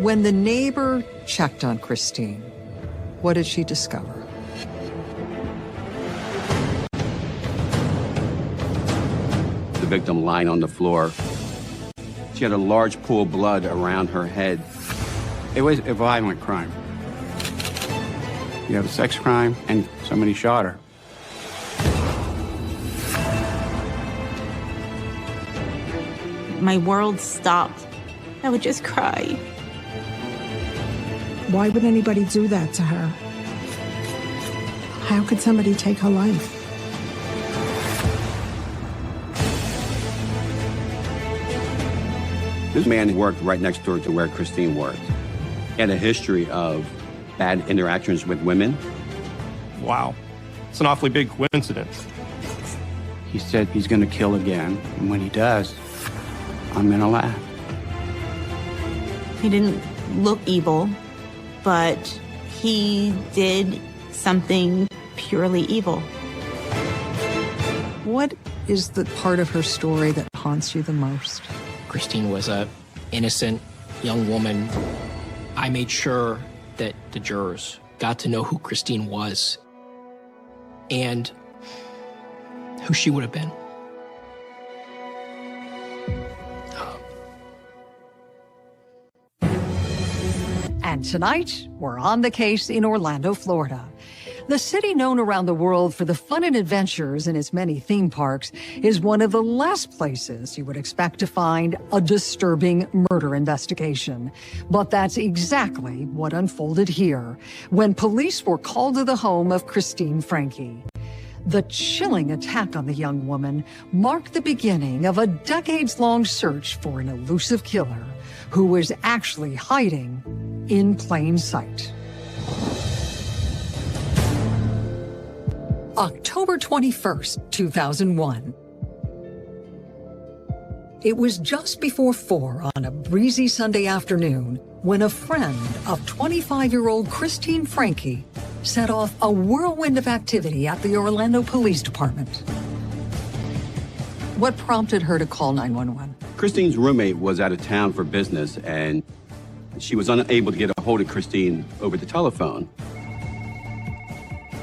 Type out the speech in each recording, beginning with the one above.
When the neighbor checked on Christine, what did she discover? The victim lying on the floor. She had a large pool of blood around her head. It was a violent crime. You have a sex crime, and somebody shot her. My world stopped. I would just cry. Why would anybody do that to her? How could somebody take her life? This man worked right next door to where Christine worked. He had a history of bad interactions with women. Wow. It's an awfully big coincidence. He said he's going to kill again, and when he does, I'm going to laugh. He didn't look evil, but he did something purely evil. What is the part of her story that haunts you the most? Christine was an innocent young woman. I made sure that the jurors got to know who Christine was and who she would have been. And tonight, we're on the case in Orlando, Florida. The city known around the world for the fun and adventures in its many theme parks is one of the last places you would expect to find a disturbing murder investigation. But that's exactly what unfolded here when police were called to the home of Christine Franke. The chilling attack on the young woman marked the beginning of a decades-long search for an elusive killer who was actually hiding in plain sight. October 21st, 2001. It was just before 4 on a breezy Sunday afternoon when a friend of 25-year-old Christine Franke set off a whirlwind of activity at the Orlando Police Department. What prompted her to call 911? Christine's roommate was out of town for business, and she was unable to get a hold of Christine over the telephone.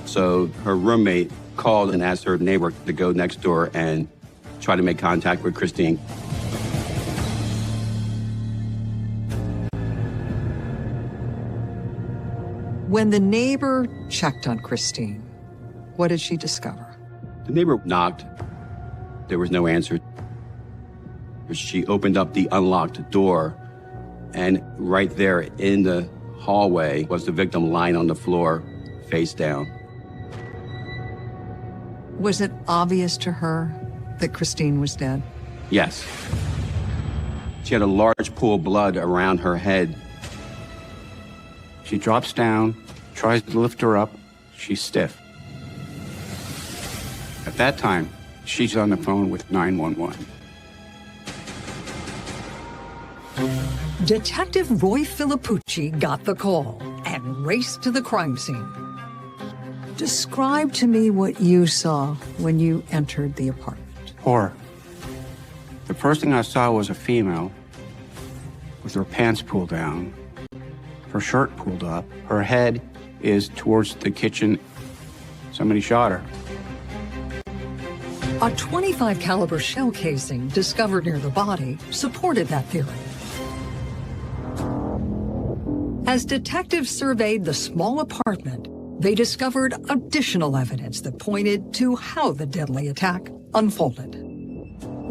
So her roommate called and asked her neighbor to go next door and try to make contact with Christine. When the neighbor checked on Christine, what did she discover? The neighbor knocked. There was no answer. She opened up the unlocked door, and right there in the hallway was the victim lying on the floor, face down. Was it obvious to her that Christine was dead? Yes. She had a large pool of blood around her head. She drops down, tries to lift her up. She's stiff. At that time, she's on the phone with 911. Detective Roy Filippucci got the call and raced to the crime scene. Describe to me what you saw when you entered the apartment. Horror. The first thing I saw was a female with her pants pulled down, her shirt pulled up, her head is towards the kitchen. Somebody shot her. A .25 caliber shell casing discovered near the body supported that theory. As detectives surveyed the small apartment, they discovered additional evidence that pointed to how the deadly attack unfolded.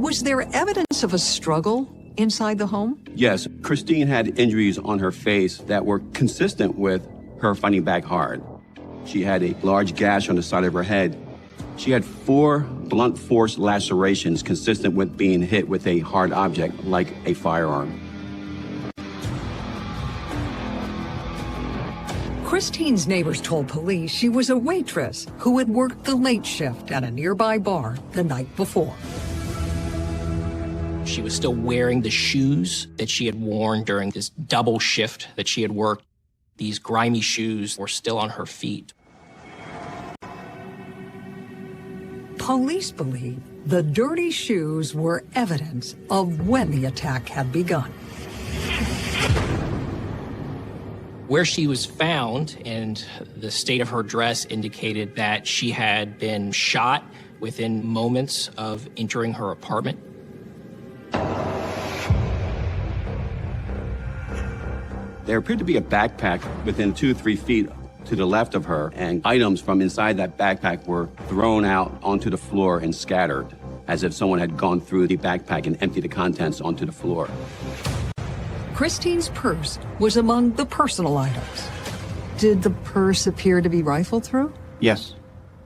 Was there evidence of a struggle inside the home? Yes, Christine had injuries on her face that were consistent with her fighting back hard. She had a large gash on the side of her head. She had 4 blunt force lacerations consistent with being hit with a hard object like a firearm. Christine's neighbors told police she was a waitress who had worked the late shift at a nearby bar the night before. She was still wearing the shoes that she had worn during this double shift that she had worked. These grimy shoes were still on her feet. Police believe the dirty shoes were evidence of when the attack had begun. Where she was found and the state of her dress indicated that she had been shot within moments of entering her apartment. There appeared to be a backpack within 2-3 feet to the left of her, and items from inside that backpack were thrown out onto the floor and scattered, as if someone had gone through the backpack and emptied the contents onto the floor. Christine's purse was among the personal items. Did the purse appear to be rifled through? Yes,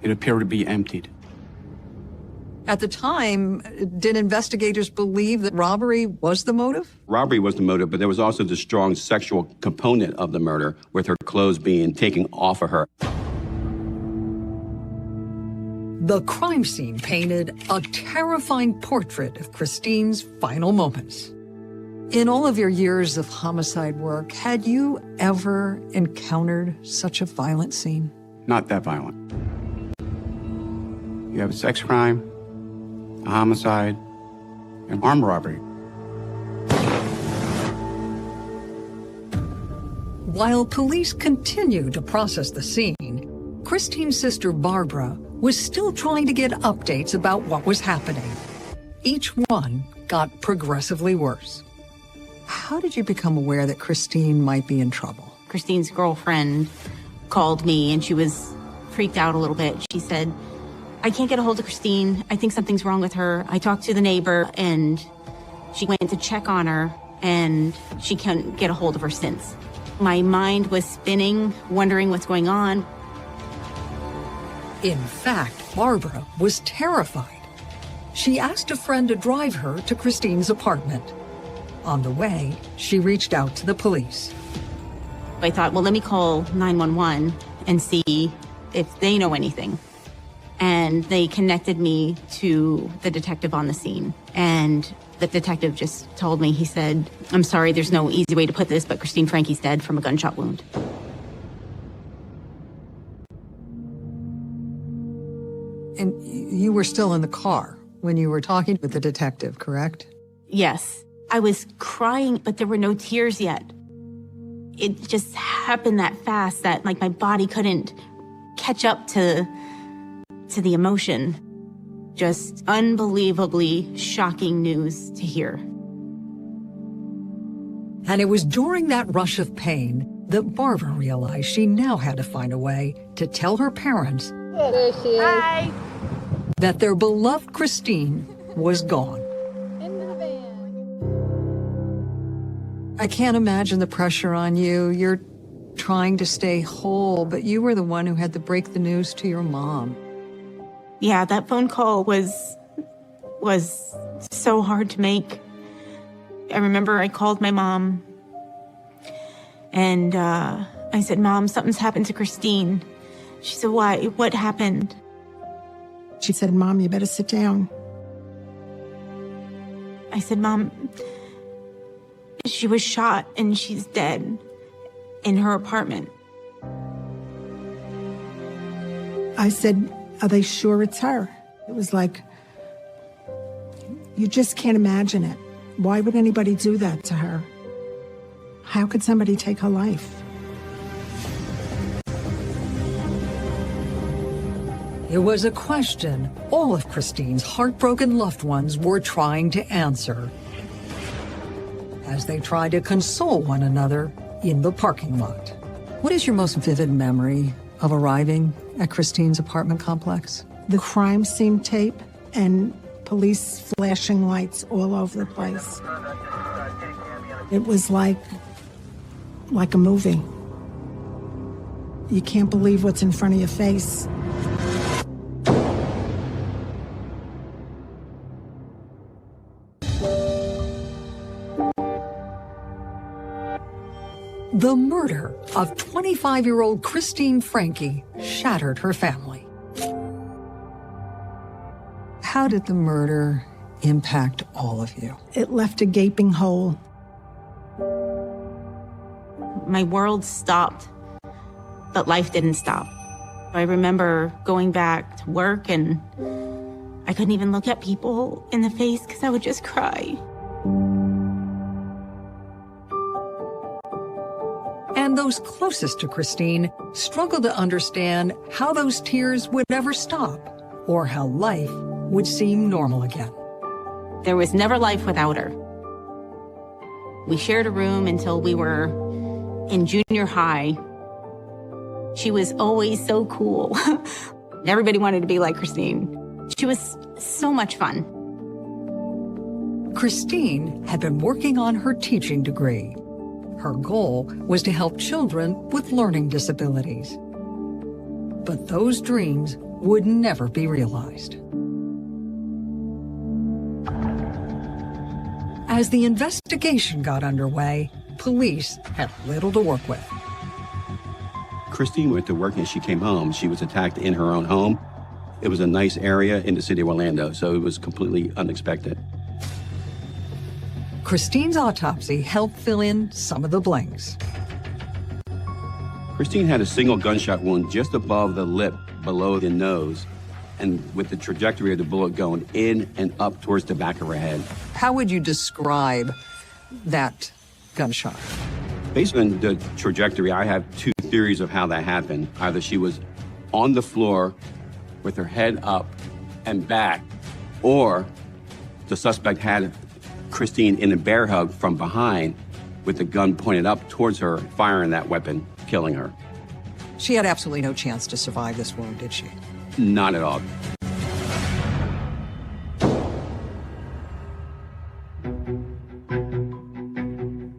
it appeared to be emptied. At the time, did investigators believe that robbery was the motive? Robbery was the motive, but there was also the strong sexual component of the murder, with her clothes being taken off of her. The crime scene painted a terrifying portrait of Christine's final moments. In all of your years of homicide work, had you ever encountered such a violent scene? Not that violent. You have a sex crime, a homicide, an armed robbery. While police continued to process the scene, Christine's sister Barbara was still trying to get updates about what was happening. Each one got progressively worse. How did you become aware that Christine might be in trouble? Christine's girlfriend called me and she was freaked out a little bit. She said, I can't get a hold of Christine. I think something's wrong with her. I talked to the neighbor and she went to check on her and she can't get a hold of her since. My mind was spinning, wondering what's going on. In fact, Barbara was terrified. She asked a friend to drive her to Christine's apartment. On the way, she reached out to the police. I thought, well, let me call 911 and see if they know anything. And they connected me to the detective on the scene. And the detective just told me, he said, I'm sorry, there's no easy way to put this, but Christine Frankie's dead from a gunshot wound. And you were still in the car when you were talking with the detective, correct? Yes. I was crying, but there were no tears yet. It just happened that fast that like my body couldn't catch up to the emotion. Just unbelievably shocking news to hear. And it was during that rush of pain that Barbara realized she now had to find a way to tell her parents There she is. Hi. that their beloved Christine was gone. In the van. I can't imagine the pressure on you. You're trying to stay whole, but you were the one who had to break the news to your mom. Yeah, that phone call was so hard to make. I remember I called my mom and I said, Mom, something's happened to Christine. She said, why? What happened? She said, Mom, you better sit down. I said, Mom, she was shot and she's dead in her apartment. I said, are they sure it's her? It was like, you just can't imagine it. Why would anybody do that to her? How could somebody take her life? It was a question all of Christine's heartbroken loved ones were trying to answer as they tried to console one another in the parking lot. What is your most vivid memory of arriving at Christine's apartment complex? The crime scene tape and police flashing lights all over the place. It was like a movie. You can't believe what's in front of your face. The murder of 25-year-old Christine Frankie shattered her family. How did the murder impact all of you? It left a gaping hole. My world stopped, but life didn't stop. I remember going back to work and I couldn't even look at people in the face because I would just cry. And those closest to Christine struggled to understand how those tears would ever stop or how life would seem normal again. There was never life without her. We shared a room until we were in junior high. She was always so cool. Everybody wanted to be like Christine. She was so much fun. Christine had been working on her teaching degree. Her goal was to help children with learning disabilities. But those dreams would never be realized. As the investigation got underway, police had little to work with. Christine went to work and she came home. She was attacked in her own home. It was a nice area in the city of Orlando, so it was completely unexpected. Christine's autopsy helped fill in some of the blanks. Christine had a single gunshot wound just above the lip, below the nose, and with the trajectory of the bullet going in and up towards the back of her head. How would you describe that gunshot? Based on the trajectory, I have two theories of how that happened. Either she was on the floor with her head up and back, or the suspect had Christine in a bear hug from behind with the gun pointed up towards her, firing that weapon, killing her. She had absolutely no chance to survive this wound, did she? Not at all.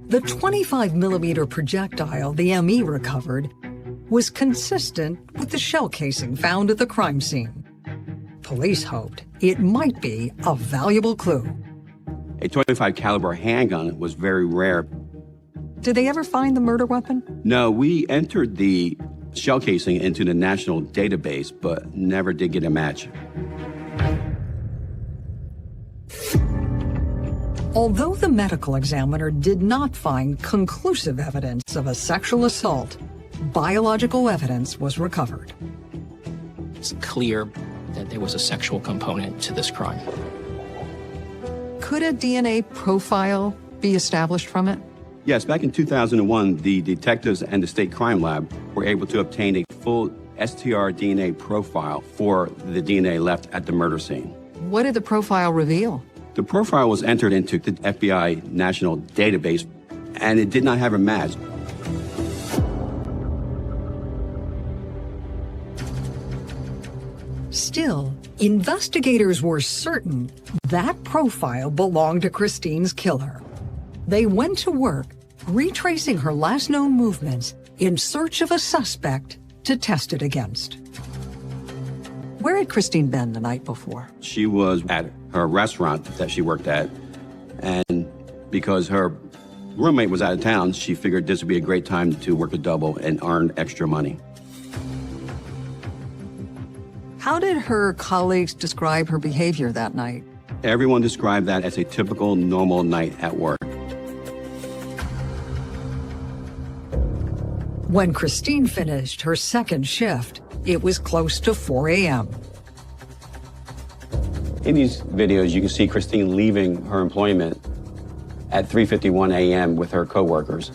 The 25-millimeter projectile the ME recovered was consistent with the shell casing found at the crime scene. Police hoped it might be a valuable clue. A .25 caliber handgun was very rare. Did they ever find the murder weapon? No, we entered the shell casing into the national database, but never did get a match. Although the medical examiner did not find conclusive evidence of a sexual assault, biological evidence was recovered. It's clear that there was a sexual component to this crime. Could a DNA profile be established from it? Yes, back in 2001, the detectives and the state crime lab were able to obtain a full STR DNA profile for the DNA left at the murder scene. What did the profile reveal? The profile was entered into the FBI national database, and it did not have a match. Still, investigators were certain that profile belonged to Christine's killer. They went to work retracing her last known movements in search of a suspect to test it against. Where had Christine been the night before? She was at her restaurant that she worked at, and because her roommate was out of town, she figured this would be a great time to work a double and earn extra money. How did her colleagues describe her behavior that night? Everyone described that as a typical normal night at work. When Christine finished her second shift, it was close to 4 a.m. In these videos, you can see Christine leaving her employment at 3:51 a.m. with her coworkers.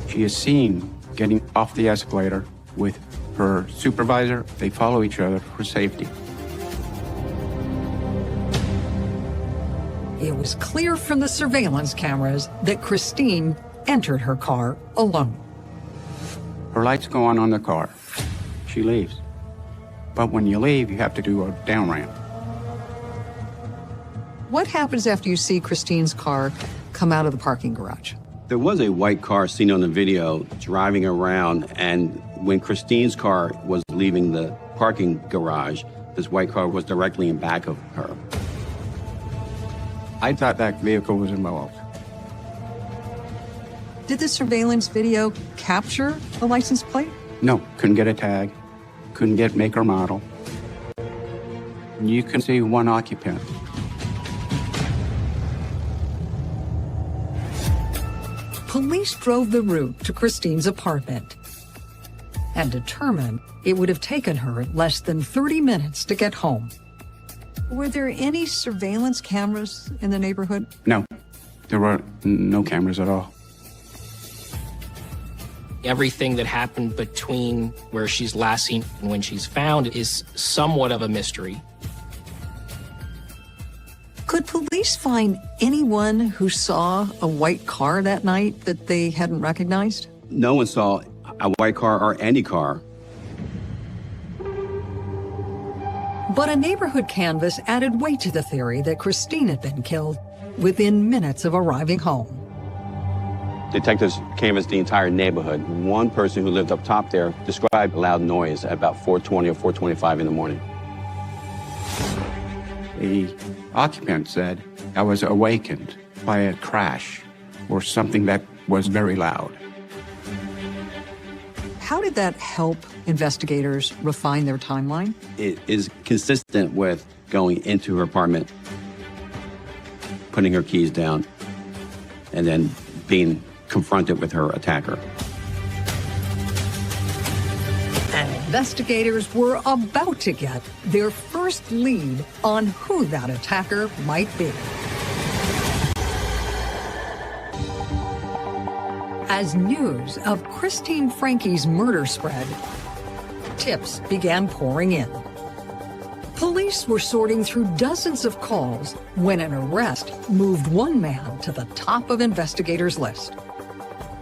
She is seen getting off the escalator with her supervisor. They follow each other for safety. It was clear from the surveillance cameras that Christine entered her car alone. Her lights go on the car. She leaves. But when you leave, you have to do a down ramp. What happens after you see Christine's car come out of the parking garage? There was a white car seen on the video driving around, and when Christine's car was leaving the parking garage, this white car was directly in back of her. I thought that vehicle was involved. Did the surveillance video capture the license plate? No, couldn't get a tag, couldn't get make or model. You can see one occupant. Police drove the route to Christine's apartment and determined it would have taken her less than 30 minutes to get home. Were there any surveillance cameras in the neighborhood? No, there were no cameras at all. Everything that happened between where she's last seen and when she's found is somewhat of a mystery. Could police find anyone who saw a white car that night that they hadn't recognized? No one saw a white car or any car. But a neighborhood canvass added weight to the theory that Christine had been killed within minutes of arriving home. Detectives canvassed the entire neighborhood. One person who lived up top there described a loud noise at about 4:20 or 4:25 in the morning. The occupant said, I was awakened by a crash or something that was very loud. How did that help investigators refine their timeline? It is consistent with going into her apartment, putting her keys down, and then being confronted with her attacker. And investigators were about to get their first lead on who that attacker might be. As news of Christine Frankie's murder spread, tips began pouring in. Police were sorting through dozens of calls when an arrest moved one man to the top of investigators' list.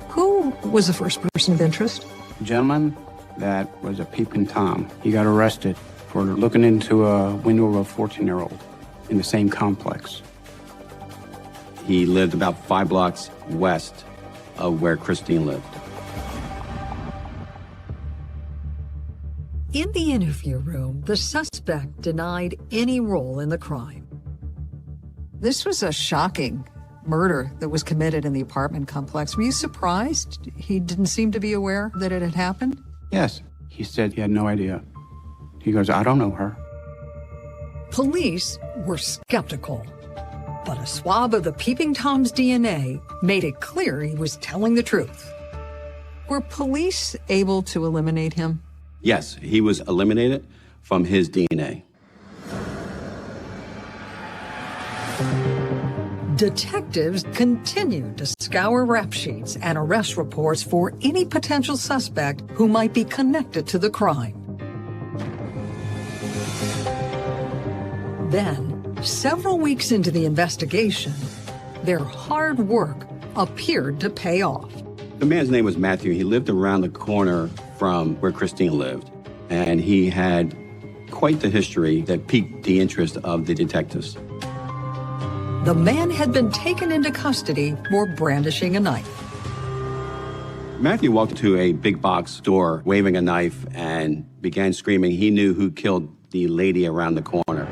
Who was the first person of interest? A gentleman that was a peeping Tom. He got arrested for looking into a window of a 14-year-old in the same complex. He lived about 5 blocks west of where Christine lived. In the interview room, the suspect denied any role in the crime. This was a shocking murder that was committed in the apartment complex. Were you surprised? He didn't seem to be aware that it had happened? Yes, he said he had no idea. He goes, I don't know her. Police were skeptical, but a swab of the Peeping Tom's DNA made it clear he was telling the truth. Were police able to eliminate him? Yes, he was eliminated from his DNA. Detectives continued to scour rap sheets and arrest reports for any potential suspect who might be connected to the crime. Then, several weeks into the investigation, their hard work appeared to pay off. The man's name was Matthew. He lived around the corner from where Christine lived, and he had quite the history that piqued the interest of the detectives. The man had been taken into custody for brandishing a knife. Matthew walked into a big box store waving a knife and began screaming he knew who killed the lady around the corner.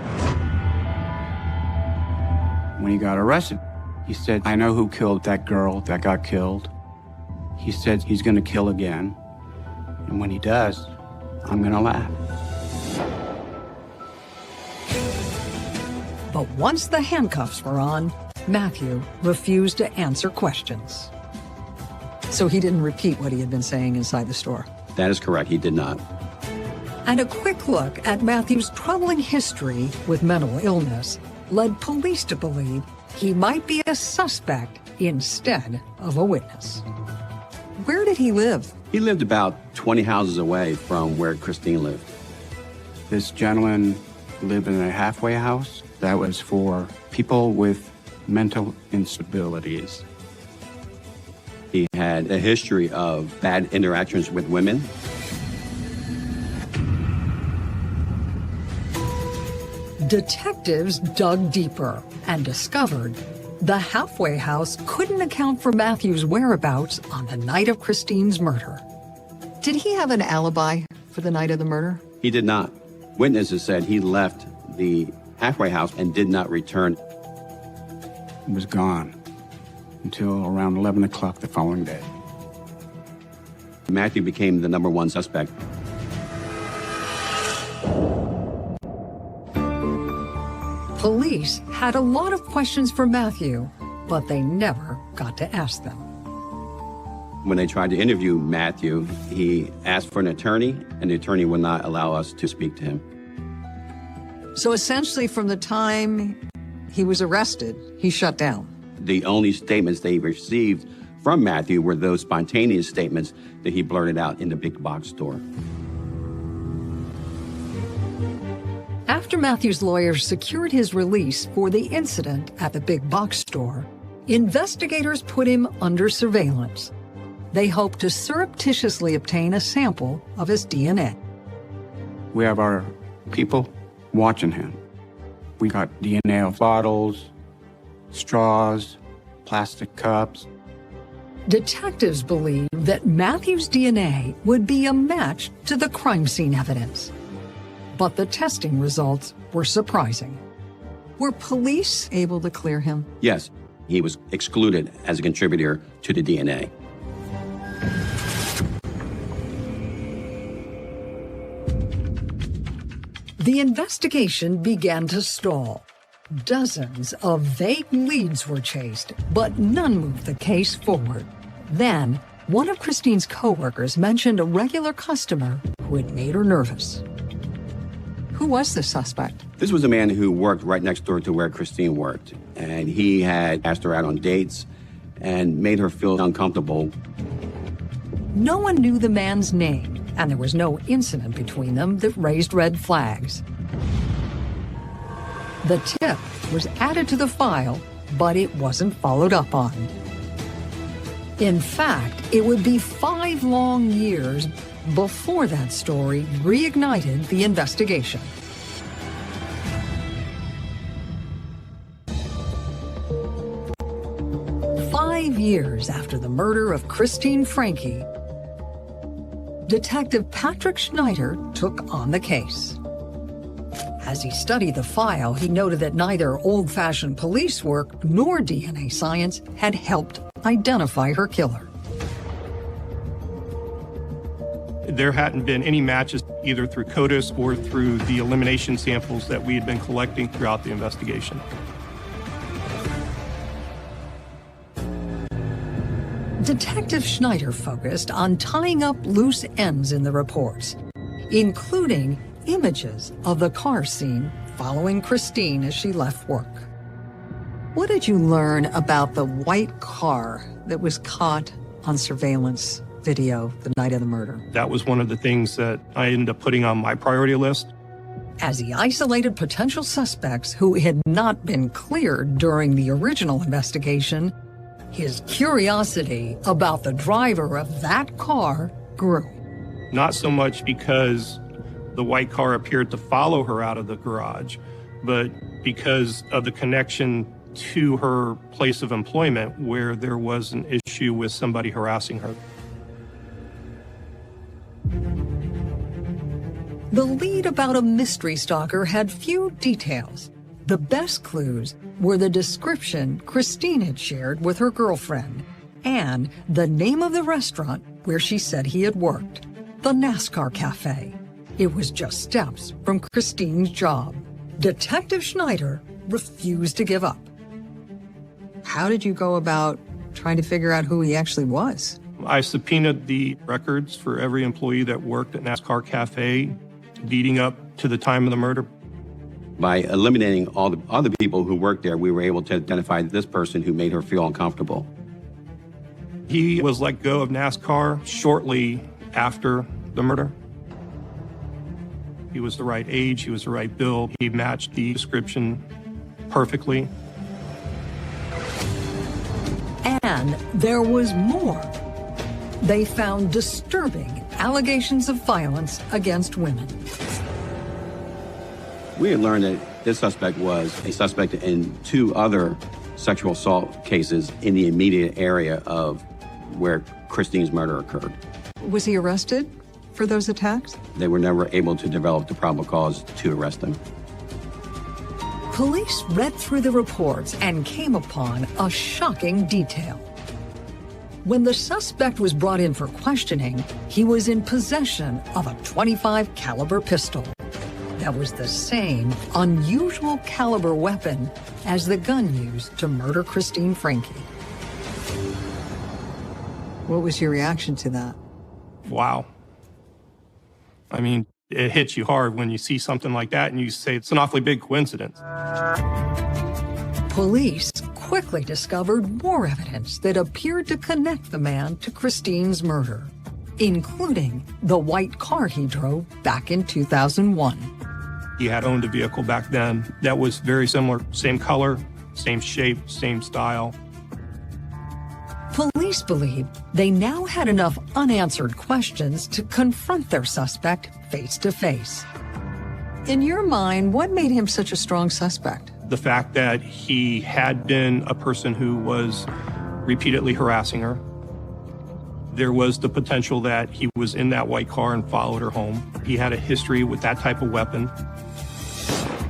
When he got arrested, he said, I know who killed that girl that got killed. He said he's going to kill again. And when he does, I'm going to laugh. But once the handcuffs were on, Matthew refused to answer questions. So he didn't repeat what he had been saying inside the store. That is correct, he did not. And a quick look at Matthew's troubling history with mental illness led police to believe he might be a suspect instead of a witness. Where did he live? He lived about 20 houses away from where Christine lived. This gentleman lived in a halfway house that was for people with mental instabilities. He had a history of bad interactions with women. Detectives dug deeper and discovered the halfway house couldn't account for Matthew's whereabouts on the night of Christine's murder. Did he have an alibi for the night of the murder? He did not. Witnesses said he left the halfway house and did not return. He was gone until around 11 o'clock the following day. Matthew became the #1 suspect. Police had a lot of questions for Matthew, but they never got to ask them. When they tried to interview Matthew, he asked for an attorney, and the attorney would not allow us to speak to him. So essentially, from the time he was arrested, he shut down. The only statements they received from Matthew were those spontaneous statements that he blurted out in the big box store. After Matthew's lawyers secured his release for the incident at the big box store, investigators put him under surveillance. They hoped to surreptitiously obtain a sample of his DNA. We have our people watching him. We got DNA of bottles, straws, plastic cups. Detectives believed that Matthew's DNA would be a match to the crime scene evidence. But the testing results were surprising. Were police able to clear him? Yes, he was excluded as a contributor to the DNA. The investigation began to stall. Dozens of vague leads were chased, but none moved the case forward. Then, one of Christine's coworkers mentioned a regular customer who had made her nervous. Who was the suspect? This was a man who worked right next door to where Christine worked, and he had asked her out on dates and made her feel uncomfortable. No one knew the man's name, and there was no incident between them that raised red flags. The tip was added to the file, but it wasn't followed up on. In fact, it would be 5 long years before that story reignited the investigation. Five years after the murder of Christine Franke, Detective Patrick Schneider took on the case. As he studied the file, he noted that neither old-fashioned police work nor DNA science had helped identify her killer. There hadn't been any matches either through CODIS or through the elimination samples that we had been collecting throughout the investigation. Detective Schneider focused on tying up loose ends in the reports, including images of the car scene following Christine as she left work. What did you learn about the white car that was caught on surveillance video the night of the murder? That was one of the things that I ended up putting on my priority list. As he isolated potential suspects who had not been cleared during the original investigation, his curiosity about the driver of that car grew. Not so much because the white car appeared to follow her out of the garage, but because of the connection to her place of employment where there was an issue with somebody harassing her. The lead about a mystery stalker had few details. The best clues were the description Christine had shared with her girlfriend and the name of the restaurant where she said he had worked, the NASCAR Cafe. It was just steps from Christine's job. Detective Schneider refused to give up. How did you go about trying to figure out who he actually was? I subpoenaed the records for every employee that worked at NASCAR Cafe leading up to the time of the murder. By eliminating all the other people who worked there, we were able to identify this person who made her feel uncomfortable. He was let go of NASCAR shortly after the murder. He was the right age, he was the right build, he matched the description perfectly. And there was more. They found disturbing allegations of violence against women. We had learned that this suspect was a suspect in 2 other sexual assault cases in the immediate area of where Christine's murder occurred. Was he arrested for those attacks? They were never able to develop the probable cause to arrest him. Police read through the reports and came upon a shocking detail. When the suspect was brought in for questioning, he was in possession of a .25 caliber pistol. That was the same unusual caliber weapon as the gun used to murder Christine Franke. What was your reaction to that? Wow. I mean, it hits you hard when you see something like that and you say it's an awfully big coincidence. Police quickly discovered more evidence that appeared to connect the man to Christine's murder, including the white car he drove back in 2001. He had owned a vehicle back then that was very similar, same color, same shape, same style. Police believe they now had enough unanswered questions to confront their suspect face to face. In your mind, what made him such a strong suspect? The fact that he had been a person who was repeatedly harassing her. There was the potential that he was in that white car and followed her home. He had a history with that type of weapon.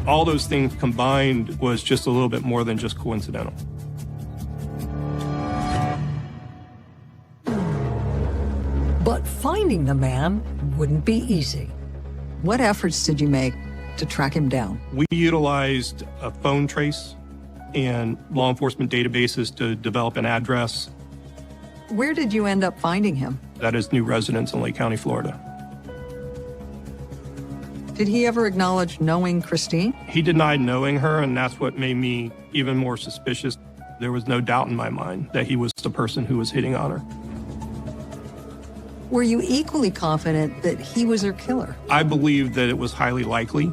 All those things combined was just a little bit more than just coincidental. But finding the man wouldn't be easy. What efforts did you make to track him down? We utilized a phone trace and law enforcement databases to develop an address. Where did you end up finding him? That is new residence in Lake County, Florida. Did he ever acknowledge knowing Christine? He denied knowing her, and that's what made me even more suspicious. There was no doubt in my mind that he was the person who was hitting on her. Were you equally confident that he was her killer? I believed that it was highly likely.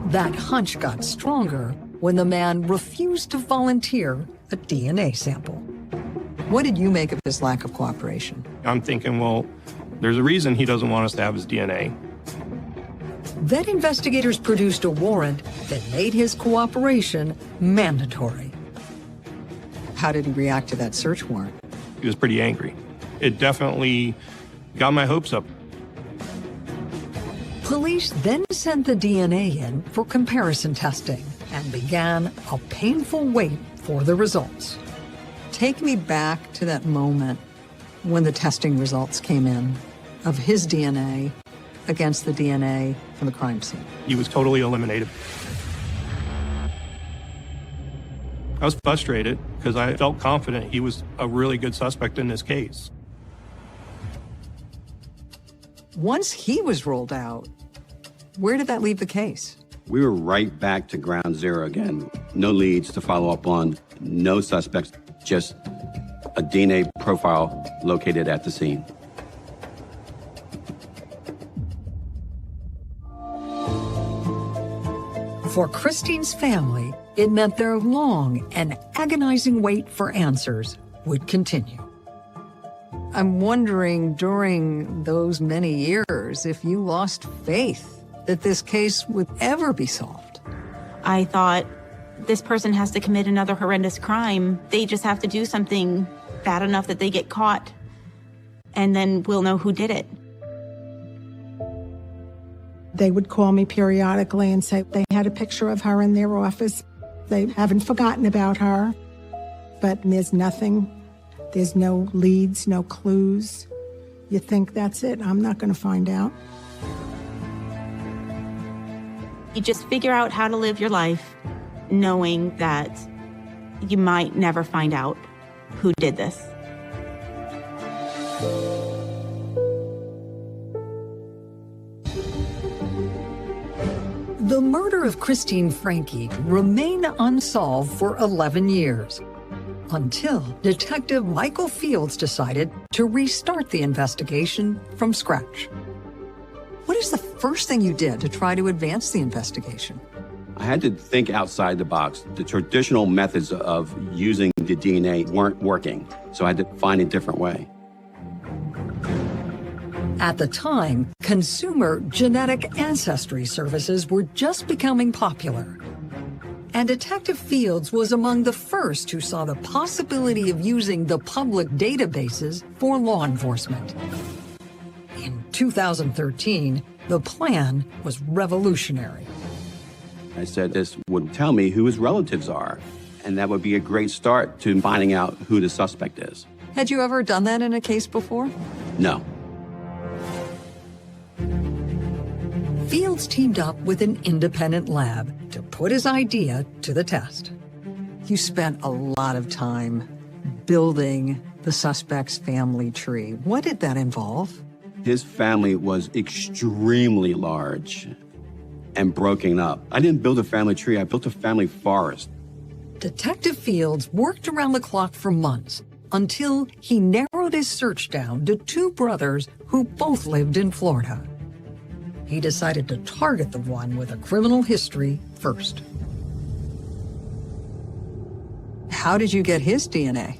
That hunch got stronger when the man refused to volunteer a DNA sample. What did you make of his lack of cooperation? I'm thinking, well, there's a reason he doesn't want us to have his DNA. Then investigators produced a warrant that made his cooperation mandatory. How did he react to that search warrant? He was pretty angry. It definitely got my hopes up. Police then sent the DNA in for comparison testing and began a painful wait for the results. Take me back to that moment when the testing results came in of his DNA against the DNA from the crime scene. He was totally eliminated. I was frustrated because I felt confident he was a really good suspect in this case. Once he was ruled out, where did that leave the case? We were right back to ground zero again. No leads to follow up on, no suspects, just a DNA profile located at the scene. For Christine's family, it meant their long and agonizing wait for answers would continue. I'm wondering, during those many years, if you lost faith that this case would ever be solved. I thought, this person has to commit another horrendous crime. They just have to do something bad enough that they get caught, and then we'll know who did it. They would call me periodically and say they had a picture of her in their office. They haven't forgotten about her, but there's nothing. There's no leads, no clues. You think that's it? I'm not going to find out. You just figure out how to live your life knowing that you might never find out who did this. The murder of Christine Franke remained unsolved for 11 years, until Detective Michael Fields decided to restart the investigation from scratch. What is the first thing you did to try to advance the investigation? I had to think outside the box. The traditional methods of using the DNA weren't working, so I had to find a different way. At the time, consumer genetic ancestry services were just becoming popular. And Detective Fields was among the first who saw the possibility of using the public databases for law enforcement. In 2013, the plan was revolutionary. I said this would tell me who his relatives are, and that would be a great start to finding out who the suspect is. Had you ever done that in a case before? No. Fields teamed up with an independent lab to put his idea to the test. You spent a lot of time building the suspect's family tree. What did that involve? His family was extremely large, and broken up. I didn't build a family tree, I built a family forest. Detective Fields worked around the clock for months until he narrowed his search down to two brothers who both lived in Florida. He decided to target the one with a criminal history first. How did you get his DNA?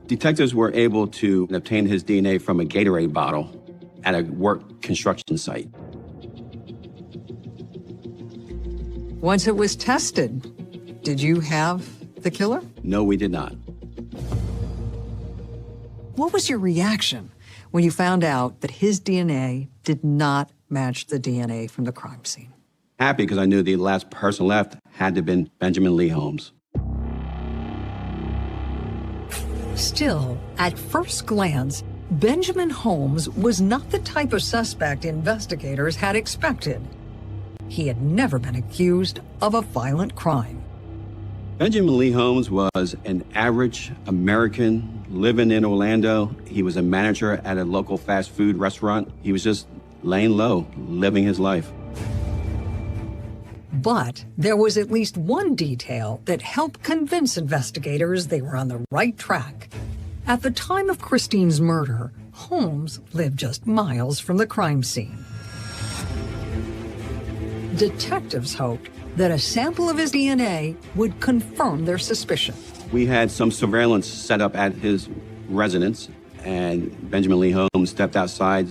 Detectives were able to obtain his DNA from a Gatorade bottle at a work construction site. Once it was tested, did you have the killer? No, we did not. What was your reaction when you found out that his DNA did not match the DNA from the crime scene? Happy, because I knew the last person left had to have been Benjamin Lee Holmes. Still, at first glance, Benjamin Holmes was not the type of suspect investigators had expected. He had never been accused of a violent crime. Benjamin Lee Holmes was an average American living in Orlando. He was a manager at a local fast food restaurant. He was just laying low, living his life. But there was at least one detail that helped convince investigators they were on the right track. At the time of Christine's murder, Holmes lived just miles from the crime scene. Detectives hoped that a sample of his DNA would confirm their suspicion. We had some surveillance set up at his residence, and Benjamin Lee Holmes stepped outside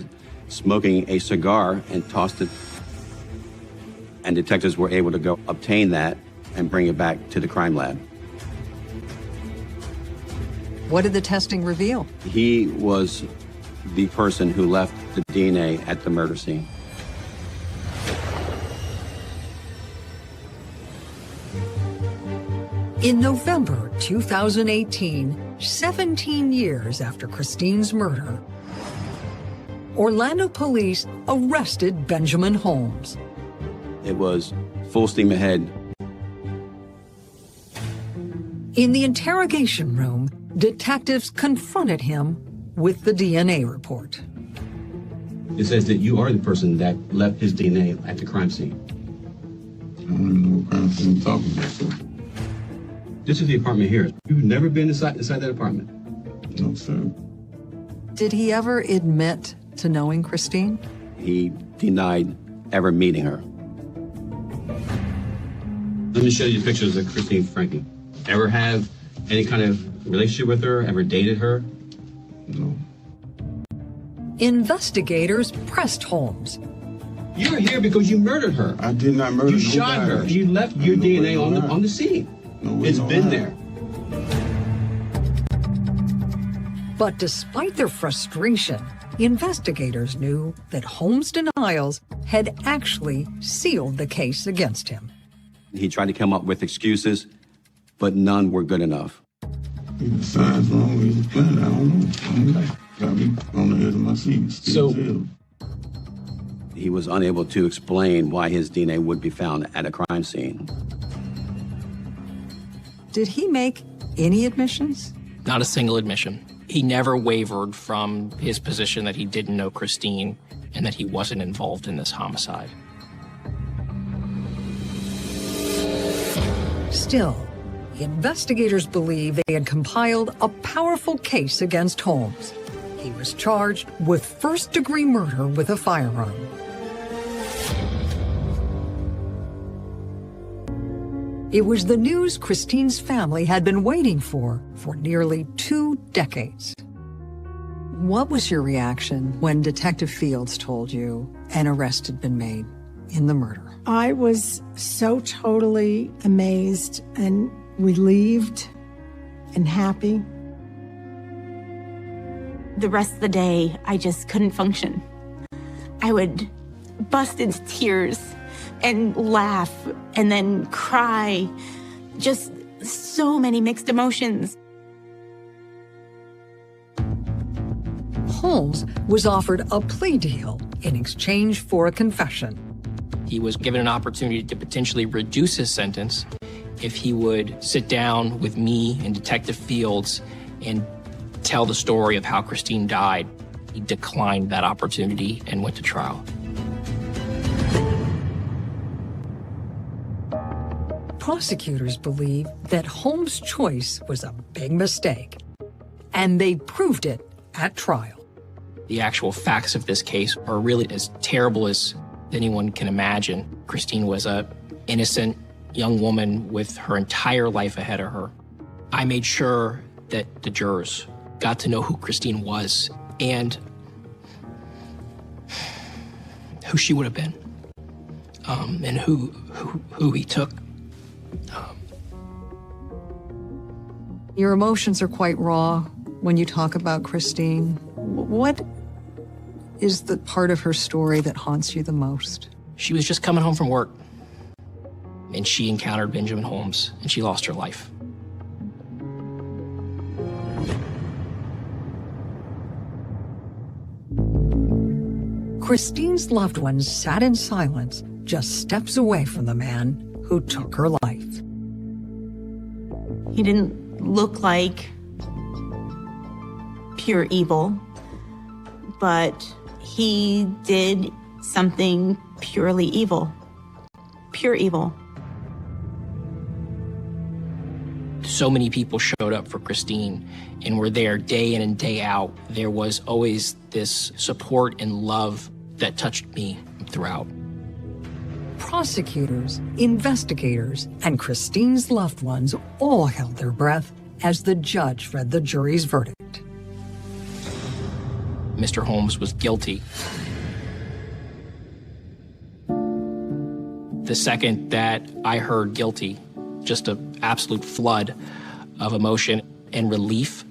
smoking a cigar and tossed it. And detectives were able to go obtain that and bring it back to the crime lab. What did the testing reveal? He was the person who left the DNA at the murder scene. In November 2018, 17 years after Christine's murder, Orlando police arrested Benjamin Holmes. It was full steam ahead. In the interrogation room, detectives confronted him with the DNA report. It says that you are the person that left his DNA at the crime scene. I don't even know what crime scene you're talking about, sir. This is the apartment here. You've never been inside that apartment? No, sir. Did he ever admit to knowing Christine? He denied ever meeting her. Let me show you pictures of Christine Frankie. Ever have any kind of relationship with her? Ever dated her? No. Investigators pressed Holmes. You're here because you murdered her. I did not murder You shot her. nobody. You left your DNA on the scene. It's been there. But despite their frustration, investigators knew that Holmes' denials had actually sealed the case against him. He tried to come up with excuses, but none were good enough. The signs wrong with his plan. I don't know. Got me on the edge of my seat. Still He was unable to explain why his DNA would be found at a crime scene. Did he make any admissions? Not a single admission. He never wavered from his position that he didn't know Christine and that he wasn't involved in this homicide. Still, investigators believe they had compiled a powerful case against Holmes. He was charged with first-degree murder with a firearm. It was the news Christine's family had been waiting for nearly 2 decades. What was your reaction when Detective Fields told you an arrest had been made in the murder? I was so totally amazed and relieved and happy. The rest of the day, I just couldn't function. I would bust into tears and laugh and then cry. Just so many mixed emotions. Holmes was offered a plea deal in exchange for a confession. He was given an opportunity to potentially reduce his sentence if he would sit down with me and Detective Fields and tell the story of how Christine died. He declined that opportunity and went to trial. Prosecutors believe that Holmes' choice was a big mistake, and they proved it at trial. The actual facts of this case are really as terrible as anyone can imagine. Christine was an innocent young woman with her entire life ahead of her. I made sure that the jurors got to know who Christine was and who she would have been, and who he took. Your emotions are quite raw when you talk about Christine. What is the part of her story that haunts you the most? She was just coming home from work, and she encountered Benjamin Holmes, and she lost her life. Christine's loved ones sat in silence, just steps away from the man who took her life. He didn't look like pure evil, but he did something purely evil. Pure evil. So many people showed up for Christine and were there day in and day out. There was always this support and love that touched me throughout. Prosecutors, investigators, and Christine's loved ones all held their breath as the judge read the jury's verdict. Mr. Holmes was guilty. The second that I heard guilty, just an absolute flood of emotion and relief.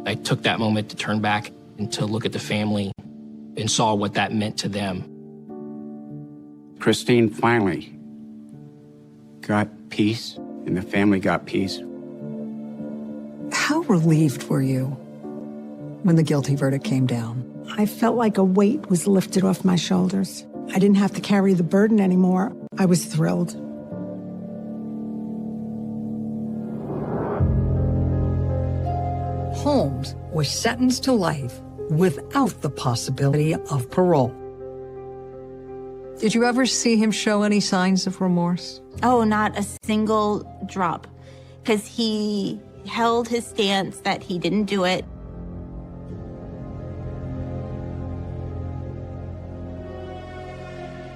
I took that moment to turn back and to look at the family and saw what that meant to them. Christine finally got peace, and the family got peace. How relieved were you when the guilty verdict came down? I felt like a weight was lifted off my shoulders. I didn't have to carry the burden anymore. I was thrilled. Holmes was sentenced to life without the possibility of parole. Did you ever see him show any signs of remorse? Oh, not a single drop. Because he held his stance that he didn't do it.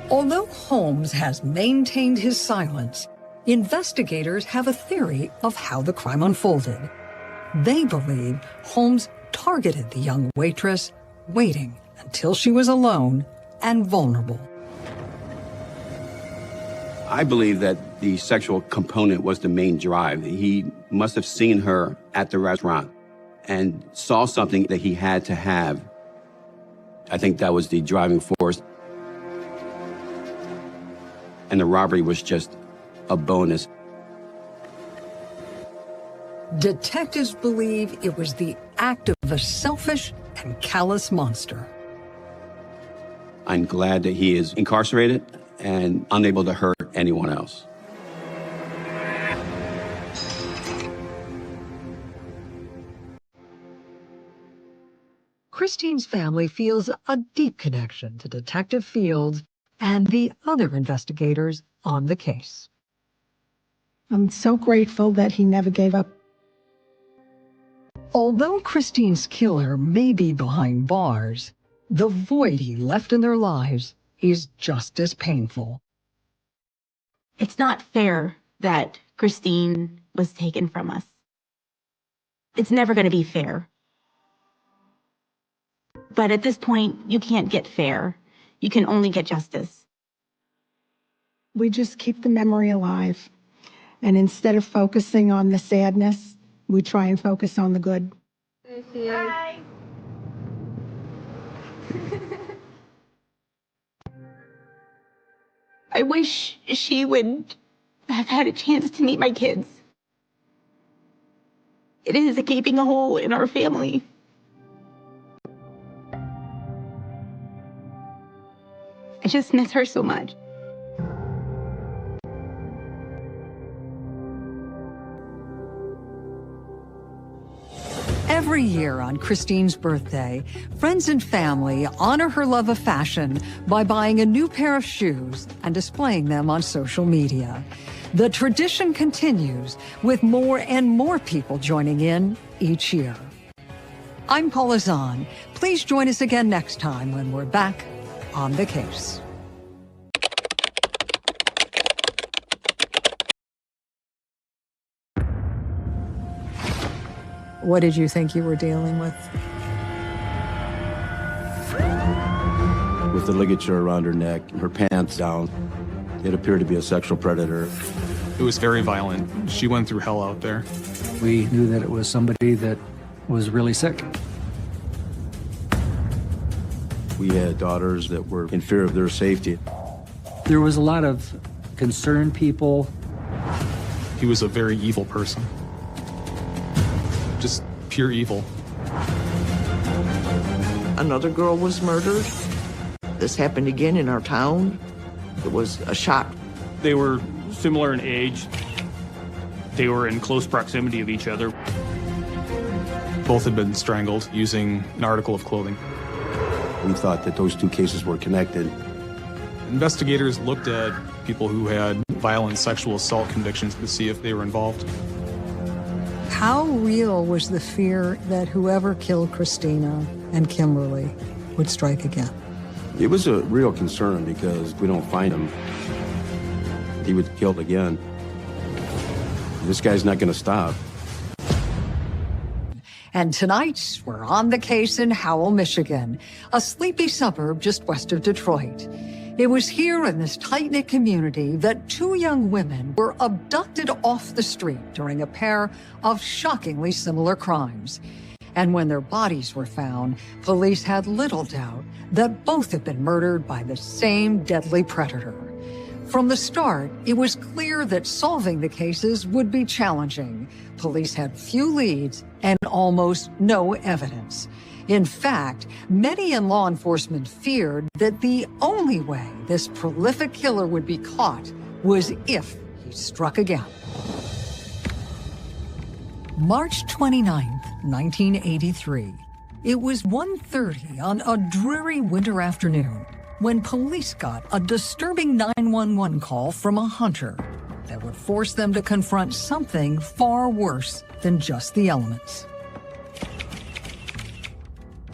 Although Holmes has maintained his silence, investigators have a theory of how the crime unfolded. They believe Holmes targeted the young waitress, waiting until she was alone and vulnerable. I believe that the sexual component was the main drive. He must have seen her at the restaurant and saw something that he had to have. I think that was the driving force. And the robbery was just a bonus. Detectives believe it was the act of a selfish and callous monster. I'm glad that he is incarcerated and unable to hurt anyone else. Christine's family feels a deep connection to Detective Fields and the other investigators on the case. I'm so grateful that he never gave up. Although Christine's killer may be behind bars, the void he left in their lives is just as painful. It's not fair that Christine was taken from us. It's never going to be fair. But at this point, you can't get fair. You can only get justice. We just keep the memory alive. And instead of focusing on the sadness, we try and focus on the good. Hi. I wish she would have had a chance to meet my kids. It is a gaping hole in our family. I just miss her so much. Every Every year on Christine's birthday, friends and family honor her love of fashion by buying a new pair of shoes and displaying them on social media. The tradition continues with more and more people joining in each year. I'm Paula Zahn. Please join us again next time when we're back on the case. What did you think you were dealing with? With the ligature around her neck, her pants down, it appeared to be a sexual predator. It was very violent. She went through hell out there. We knew that it was somebody that was really sick. We had daughters that were in fear of their safety. There was a lot of concerned people. He was a very evil person. Just pure evil. Another girl was murdered. This happened again in our town. It was a shock. They were similar in age. They were in close proximity of each other. Both had been strangled using an article of clothing. We thought that those two cases were connected. Investigators looked at people who had violent sexual assault convictions to see if they were involved. How real was the fear that whoever killed Christina and Kimberly would strike again? It was a real concern because if we don't find him, he would be killed again. This guy's not going to stop. And tonight, we're on the case in Howell, Michigan, a sleepy suburb just west of Detroit. It was here in this tight-knit community that two young women were abducted off the street during a pair of shockingly similar crimes. And when their bodies were found, police had little doubt that both had been murdered by the same deadly predator. From the start, it was clear that solving the cases would be challenging. Police had few leads and almost no evidence. In fact, many in law enforcement feared that the only way this prolific killer would be caught was if he struck again. March 29th, 1983. It was 1:30 on a dreary winter afternoon when police got a disturbing 911 call from a hunter that would force them to confront something far worse than just the elements.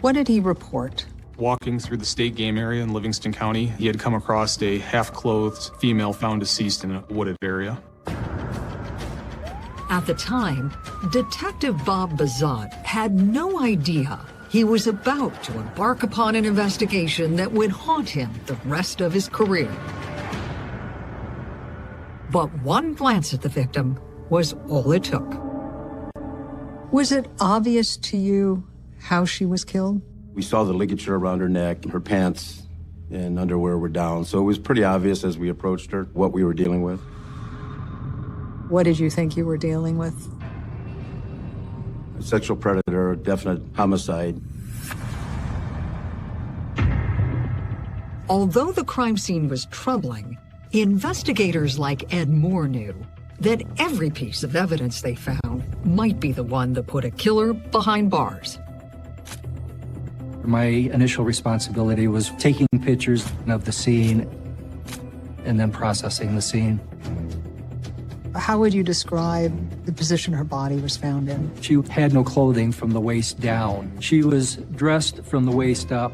What did he report? Walking through the state game area in Livingston County, he had come across a half-clothed female found deceased in a wooded area. At the time, Detective Bob Bazat had no idea he was about to embark upon an investigation that would haunt him the rest of his career. But one glance at the victim was all it took. Was it obvious to you how she was killed? We saw the ligature around her neck, her pants and underwear were down, so it was pretty obvious as we approached her what we were dealing with. What did you think you were dealing with? A sexual predator, a definite homicide. Although the crime scene was troubling, investigators like Ed Moore knew that every piece of evidence they found might be the one that put a killer behind bars. My initial responsibility was taking pictures of the scene and then processing the scene. How would you describe the position her body was found in? She had no clothing from the waist down. She was dressed from the waist up.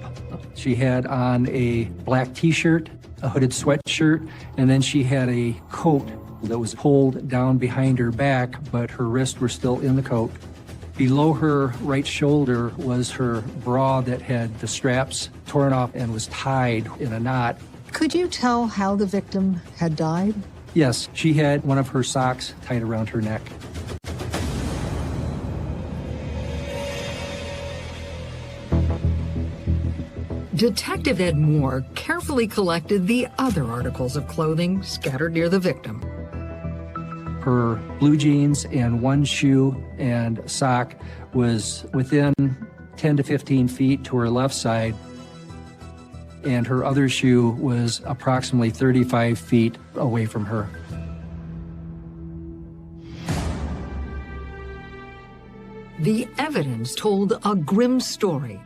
She had on a black t-shirt, a hooded sweatshirt, and then she had a coat that was pulled down behind her back, but her wrists were still in the coat. Below her right shoulder was her bra that had the straps torn off and was tied in a knot. Could you tell how the victim had died? Yes, she had one of her socks tied around her neck. Detective Ed Moore carefully collected the other articles of clothing scattered near the victim. Her blue jeans and one shoe and sock was within 10 to 15 feet to her left side, and her other shoe was approximately 35 feet away from her. The evidence told a grim story,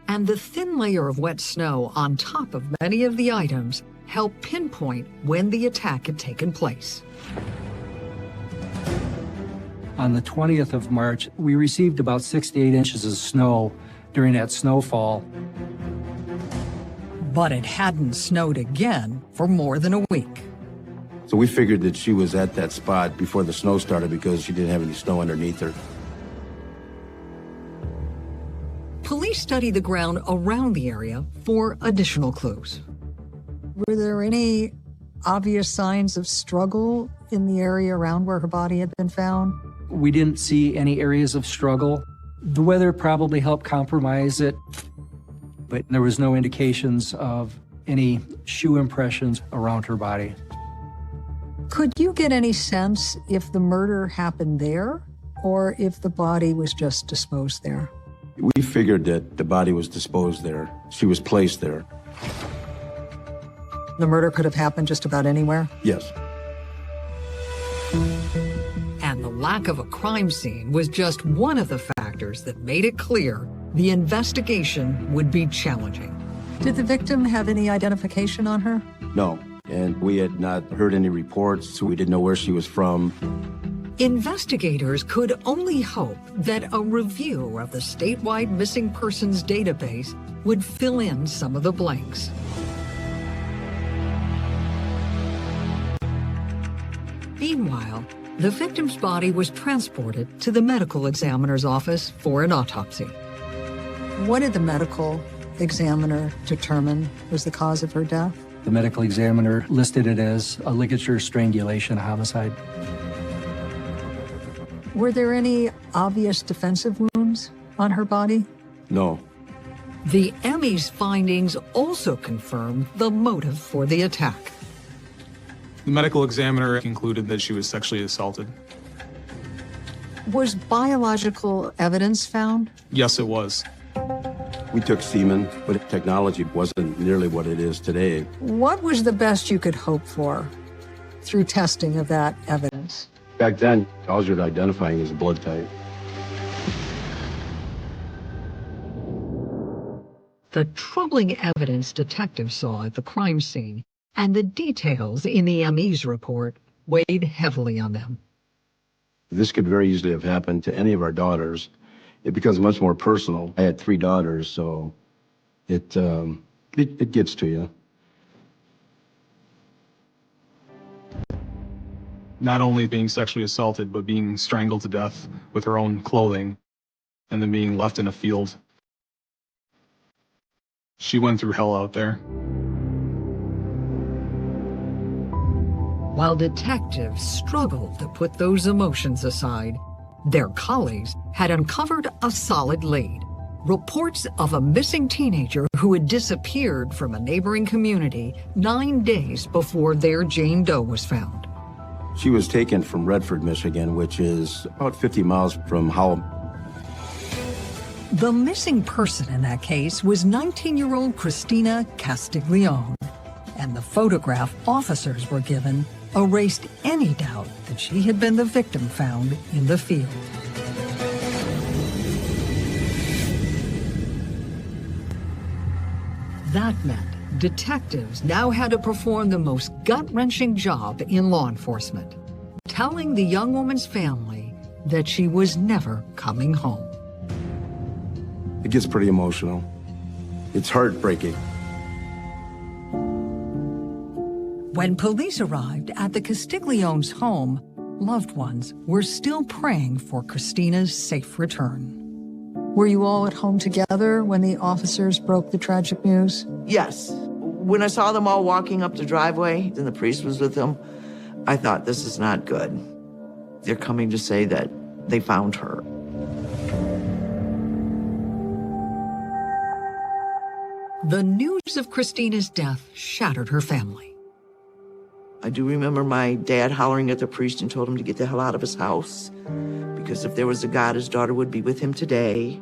and the thin layer of wet snow on top of many of the items helped pinpoint when the attack had taken place. On the 20th of March, we received about 6 to 8 inches of snow during that snowfall. But it hadn't snowed again for more than a week. So we figured that she was at that spot before the snow started because she didn't have any snow underneath her. Police studied the ground around the area for additional clues. Were there any obvious signs of struggle in the area around where her body had been found? We didn't see any areas of struggle. The weather probably helped compromise it, but there was no indications of any shoe impressions around her body. Could you get any sense if the murder happened there or if the body was just disposed there? We figured that the body was disposed there. She was placed there. The murder could have happened just about anywhere? Yes. And the lack of a crime scene was just one of the factors that made it clear the investigation would be challenging. Did the victim have any identification on her? No, and we had not heard any reports, so we didn't know where she was from. Investigators could only hope that a review of the statewide missing persons database would fill in some of the blanks. Meanwhile, the victim's body was transported to the medical examiner's office for an autopsy. What did the medical examiner determine was the cause of her death? The medical examiner listed it as a ligature strangulation homicide. Were there any obvious defensive wounds on her body? No. The ME's findings also confirmed the motive for the attack. The medical examiner concluded that she was sexually assaulted. Was biological evidence found? Yes, it was. We took semen, but technology wasn't nearly what it is today. What was the best you could hope for through testing of that evidence? Back then, all you're identifying is blood type. The troubling evidence detectives saw at the crime scene and the details in the ME's report weighed heavily on them. This could very easily have happened to any of our daughters. It becomes much more personal. I had 3 daughters, so it gets to you. Not only being sexually assaulted, but being strangled to death with her own clothing and then being left in a field. She went through hell out there. While detectives struggled to put those emotions aside, their colleagues had uncovered a solid lead. Reports of a missing teenager who had disappeared from a neighboring community 9 days before their Jane Doe was found. She was taken from Redford, Michigan, which is about 50 miles from Howell. The missing person in that case was 19-year-old Christina Castiglione, and the photograph officers were given erased any doubt that she had been the victim found in the field. That meant detectives now had to perform the most gut-wrenching job in law enforcement, telling the young woman's family that she was never coming home. It gets pretty emotional. It's heartbreaking. When police arrived at the Castiglione's home, loved ones were still praying for Christina's safe return. Were you all at home together when the officers broke the tragic news? Yes. When I saw them all walking up the driveway and the priest was with them, I thought, this is not good. They're coming to say that they found her. The news of Christina's death shattered her family. I do remember my dad hollering at the priest and told him to get the hell out of his house, because if there was a God, his daughter would be with him today.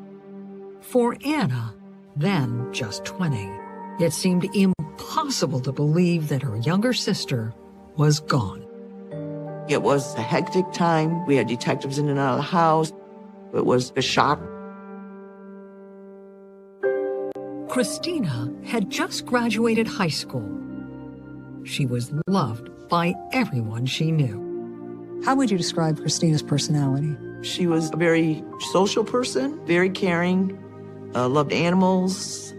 For Anna, then just 20, it seemed impossible to believe that her younger sister was gone. It was a hectic time. We had detectives in and out of the house. It was a shock. Christina had just graduated high school. She was loved by everyone she knew. How would you describe Christina's personality? She was a very social person, very caring, loved animals,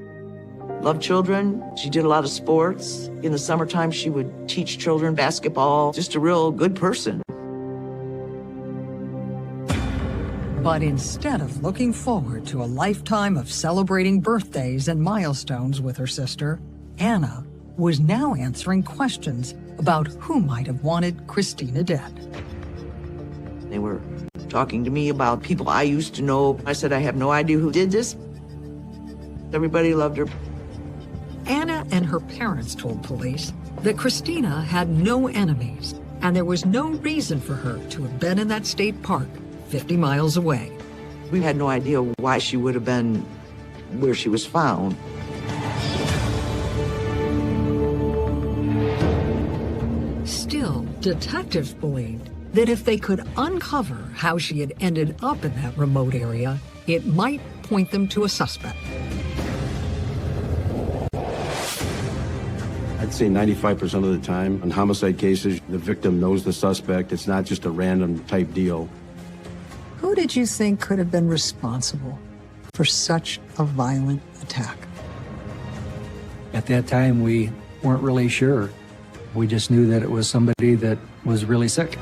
loved children. She did a lot of sports. In the summertime, she would teach children basketball. Just a real good person. But instead of looking forward to a lifetime of celebrating birthdays and milestones with her sister, Anna was now answering questions about who might have wanted Christina dead. They were talking to me about people I used to know. I said, I have no idea who did this. Everybody loved her. Anna and her parents told police that Christina had no enemies, and there was no reason for her to have been in that state park 50 miles away. We had no idea why she would have been where she was found. Still, detectives believed that if they could uncover how she had ended up in that remote area, it might point them to a suspect. I'd say 95% of the time on homicide cases, the victim knows the suspect. It's not just a random type deal. Who did you think could have been responsible for such a violent attack? At that time, we weren't really sure. We just knew that it was somebody that was really sick.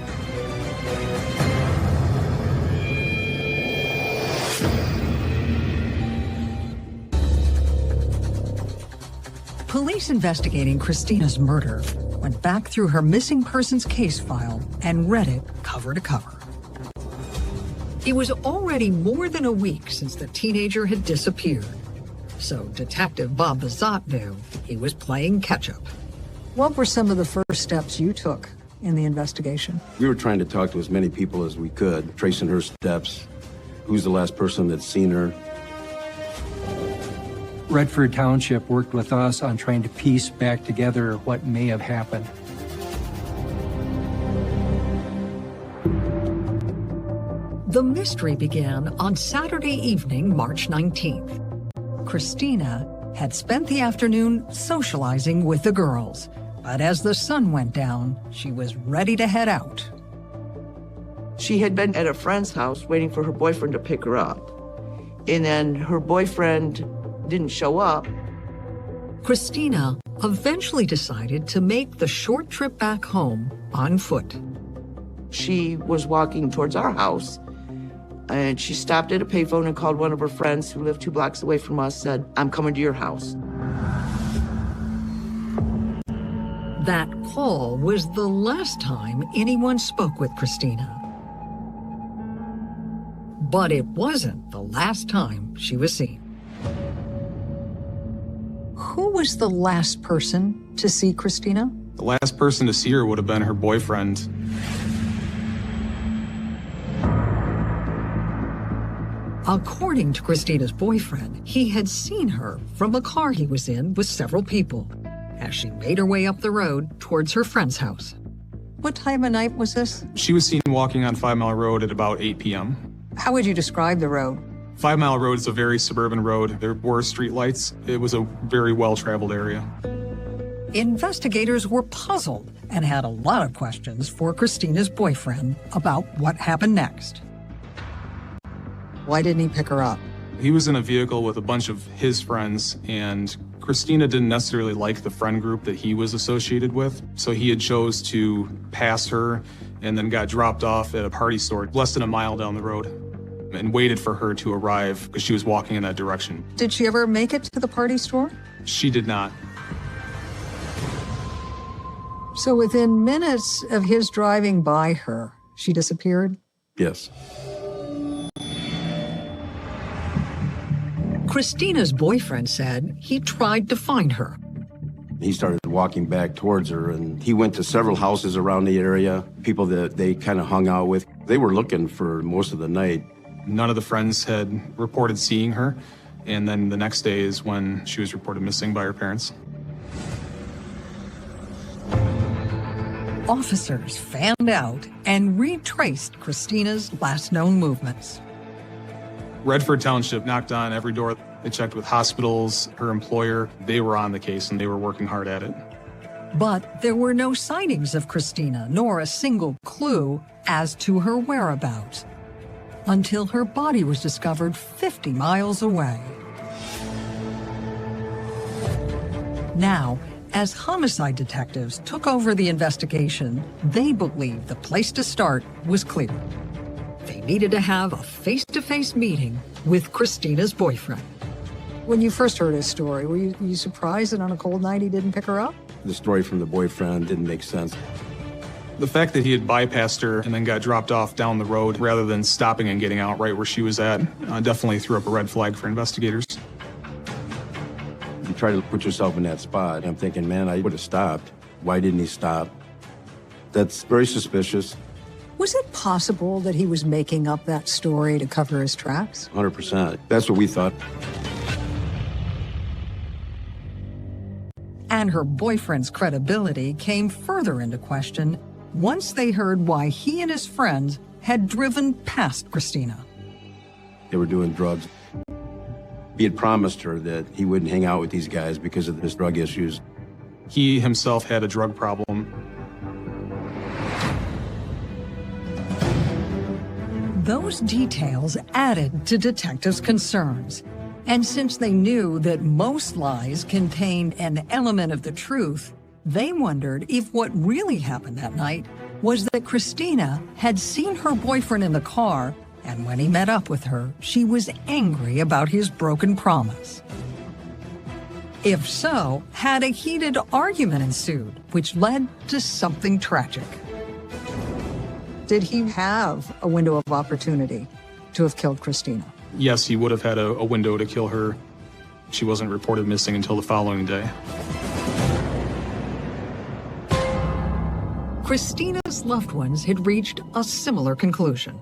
Police investigating Christina's murder went back through her missing persons case file and read it cover to cover. It was already more than a week since the teenager had disappeared, so Detective Bob Bazat knew he was playing catch-up. What were some of the first steps you took in the investigation? We were trying to talk to as many people as we could, tracing her steps, who's the last person that's seen her. Redford Township worked with us on trying to piece back together what may have happened. The mystery began on Saturday evening, March 19th. Christina had spent the afternoon socializing with the girls, but as the sun went down, she was ready to head out. She had been at a friend's house waiting for her boyfriend to pick her up. And then her boyfriend didn't show up. Christina eventually decided to make the short trip back home on foot. She was walking towards our house, and she stopped at a payphone and called one of her friends who lived 2 blocks away from us, said, I'm coming to your house. That call was the last time anyone spoke with Christina. But it wasn't the last time she was seen. Who was the last person to see Christina? The last person to see her would have been her boyfriend. According to Christina's boyfriend, he had seen her from a car he was in with several people as she made her way up the road towards her friend's house. What time of night was this? She was seen walking on 5 Mile Road at about 8 p.m. How would you describe the road? 5 Mile Road is a very suburban road. There were streetlights. It was a very well-traveled area. Investigators were puzzled and had a lot of questions for Christina's boyfriend about what happened next. Why didn't he pick her up? He was in a vehicle with a bunch of his friends, and Christina didn't necessarily like the friend group that he was associated with, so he had chose to pass her and then got dropped off at a party store less than a mile down the road and waited for her to arrive because she was walking in that direction. Did she ever make it to the party store? She did not. So within minutes of his driving by her, she disappeared? Yes. Christina's boyfriend said he tried to find her. He started walking back towards her, and he went to several houses around the area, people that they kind of hung out with. They were looking for most of the night. None of the friends had reported seeing her, and then the next day is when she was reported missing by her parents. Officers fanned out and retraced Christina's last known movements. Redford Township knocked on every door. They checked with hospitals, her employer. They were on the case and they were working hard at it. But there were no sightings of Christina, nor a single clue as to her whereabouts, until her body was discovered 50 miles away. Now, as homicide detectives took over the investigation, they believed the place to start was clear. They needed to have a face-to-face meeting with Christina's boyfriend. When you first heard his story, were you surprised that on a cold night he didn't pick her up? The story from the boyfriend didn't make sense. The fact that he had bypassed her and then got dropped off down the road rather than stopping and getting out right where she was at definitely threw up a red flag for investigators. You try to put yourself in that spot. I'm thinking, man, I would have stopped. Why didn't he stop? That's very suspicious. Was it possible that he was making up that story to cover his tracks? 100%. That's what we thought. And her boyfriend's credibility came further into question once they heard why he and his friends had driven past Christina. They were doing drugs. He had promised her that he wouldn't hang out with these guys because of his drug issues. He himself had a drug problem. Those details added to detectives' concerns. And since they knew that most lies contained an element of the truth, they wondered if what really happened that night was that Christina had seen her boyfriend in the car, and when he met up with her, she was angry about his broken promise. If so, had a heated argument ensued, which led to something tragic. Did he have a window of opportunity to have killed Christina? Yes, he would have had a window to kill her. She wasn't reported missing until the following day. Christina's loved ones had reached a similar conclusion.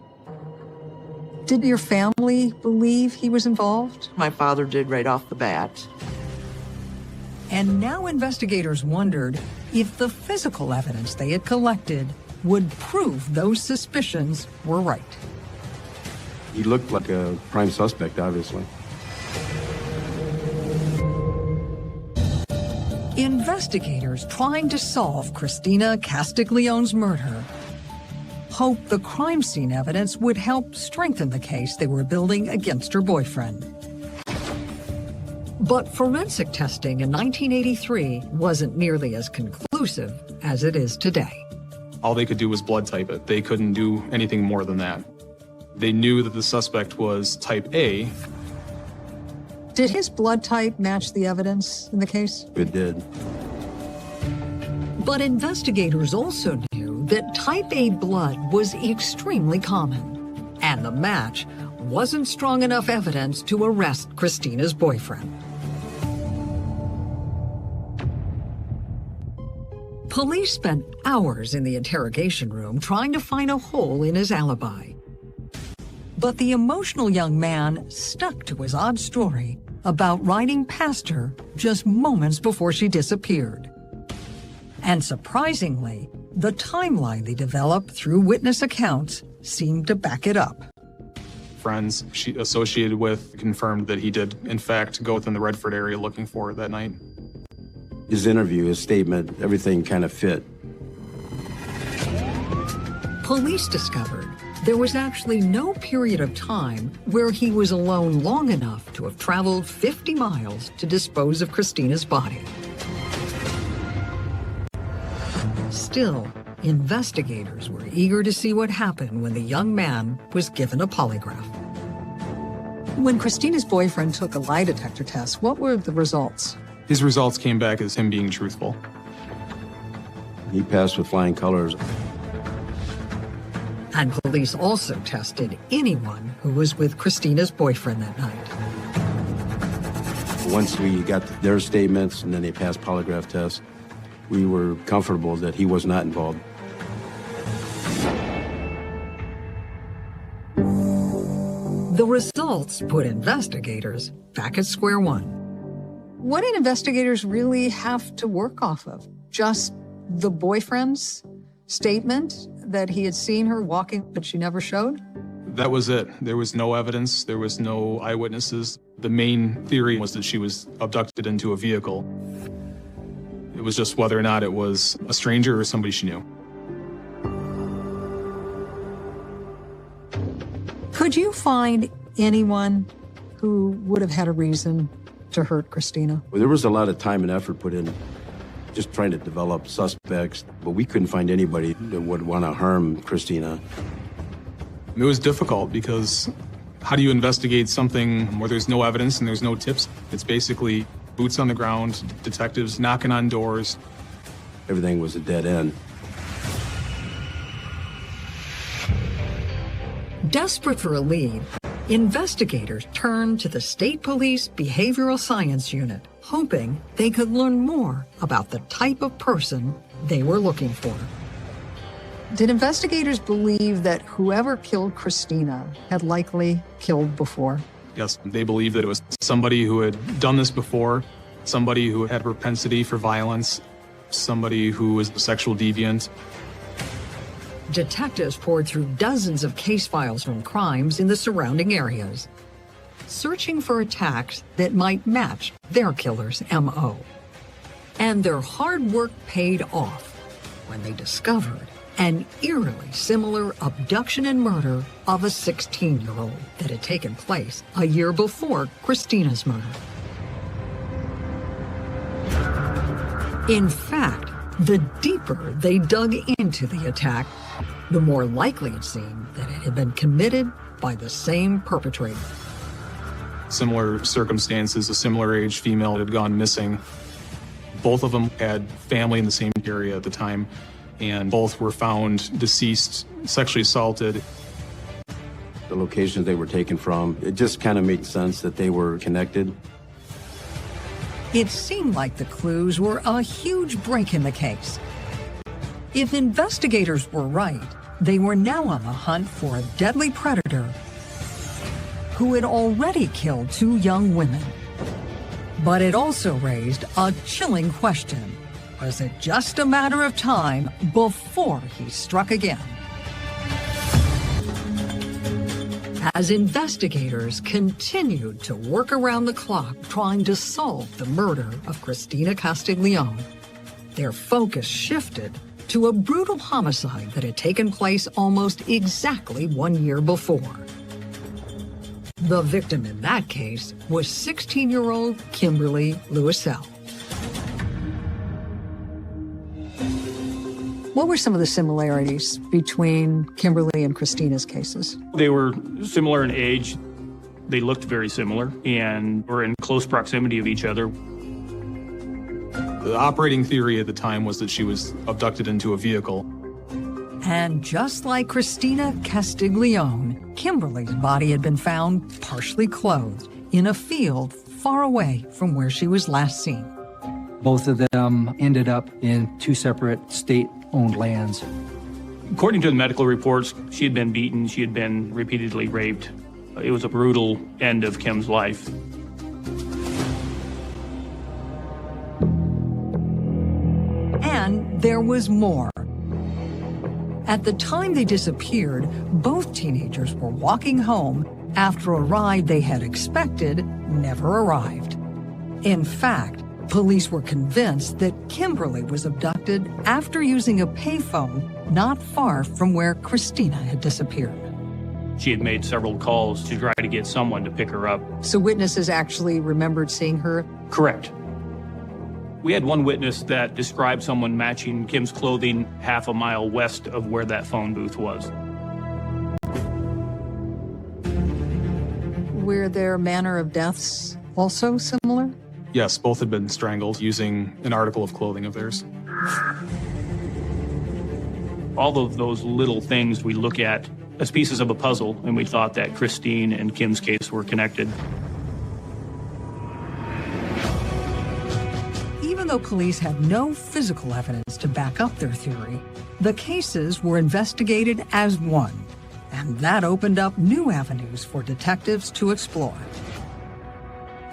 Did your family believe he was involved? My father did right off the bat. And now investigators wondered if the physical evidence they had collected would prove those suspicions were right. He looked like a prime suspect, obviously. Investigators trying to solve Christina Castiglione's murder hoped the crime scene evidence would help strengthen the case they were building against her boyfriend. But forensic testing in 1983 wasn't nearly as conclusive as it is today. All they could do was blood type it. They couldn't do anything more than that. They knew that the suspect was type A. Did his blood type match the evidence in the case? It did. But investigators also knew that type A blood was extremely common, and the match wasn't strong enough evidence to arrest Christina's boyfriend. Police spent hours in the interrogation room trying to find a hole in his alibi. But the emotional young man stuck to his odd story about riding past her just moments before she disappeared. And surprisingly, the timeline they developed through witness accounts seemed to back it up. Friends she associated with confirmed that he did, in fact, go within the Redford area looking for her that night. His interview, his statement, everything kind of fit. Police discovered there was actually no period of time where he was alone long enough to have traveled 50 miles to dispose of Christina's body. Still, investigators were eager to see what happened when the young man was given a polygraph. When Christina's boyfriend took a lie detector test, what were the results? His results came back as him being truthful. He passed with flying colors. And police also tested anyone who was with Christina's boyfriend that night. Once we got their statements and then they passed polygraph tests, we were comfortable that he was not involved. The results put investigators back at square one. What did investigators really have to work off of? Just the boyfriend's statement that he had seen her walking, but she never showed? That was it. There was no evidence. There was no eyewitnesses. The main theory was that she was abducted into a vehicle. It was just whether or not it was a stranger or somebody she knew. Could you find anyone who would have had a reason to hurt Christina? Well, there was a lot of time and effort put in just trying to develop suspects, but we couldn't find anybody that would want to harm Christina. It was difficult because how do you investigate something where there's no evidence and there's no tips? It's basically boots on the ground, detectives knocking on doors. Everything was a dead end. Desperate for a lead, investigators turned to the State Police Behavioral Science Unit, hoping they could learn more about the type of person they were looking for. Did investigators believe that whoever killed Christina had likely killed before? Yes, they believed that it was somebody who had done this before, somebody who had a propensity for violence, somebody who was a sexual deviant. Detectives poured through dozens of case files from crimes in the surrounding areas, searching for attacks that might match their killer's MO. And their hard work paid off when they discovered an eerily similar abduction and murder of a 16-year-old that had taken place a year before Christina's murder. In fact, the deeper they dug into the attack, the more likely it seemed that it had been committed by the same perpetrator. Similar circumstances, a similar age female had gone missing. Both of them had family in the same area at the time, and both were found deceased, sexually assaulted. The locations they were taken from, it just kind of made sense that they were connected. It seemed like the clues were a huge break in the case. If investigators were right, they were now on the hunt for a deadly predator who had already killed 2 young women. But it also raised a chilling question. Was it just a matter of time before he struck again? As investigators continued to work around the clock trying to solve the murder of Christina Castiglione, their focus shifted to a brutal homicide that had taken place almost exactly 1 year before. The victim in that case was 16-year-old Kimberly Louiselle. What were some of the similarities between Kimberly and Christina's cases? They were similar in age. They looked very similar and were in close proximity of each other. The operating theory at the time was that she was abducted into a vehicle. And just like Christina Castiglione, Kimberly's body had been found partially clothed in a field far away from where she was last seen. Both of them ended up in 2 separate state-owned lands. According to the medical reports, she had been beaten, she had been repeatedly raped. It was a brutal end of Kim's life. And there was more. At the time they disappeared, both teenagers were walking home after a ride they had expected never arrived. In fact, police were convinced that Kimberly was abducted after using a payphone not far from where Christina had disappeared. She had made several calls to try to get someone to pick her up. So witnesses actually remembered seeing her? Correct. We had one witness that described someone matching Kim's clothing half a mile west of where that phone booth was. Were their manner of deaths also similar? Yes, both had been strangled using an article of clothing of theirs. All of those little things we look at as pieces of a puzzle, and we thought that Christine and Kim's case were connected. Even though police had no physical evidence to back up their theory, the cases were investigated as one, and that opened up new avenues for detectives to explore.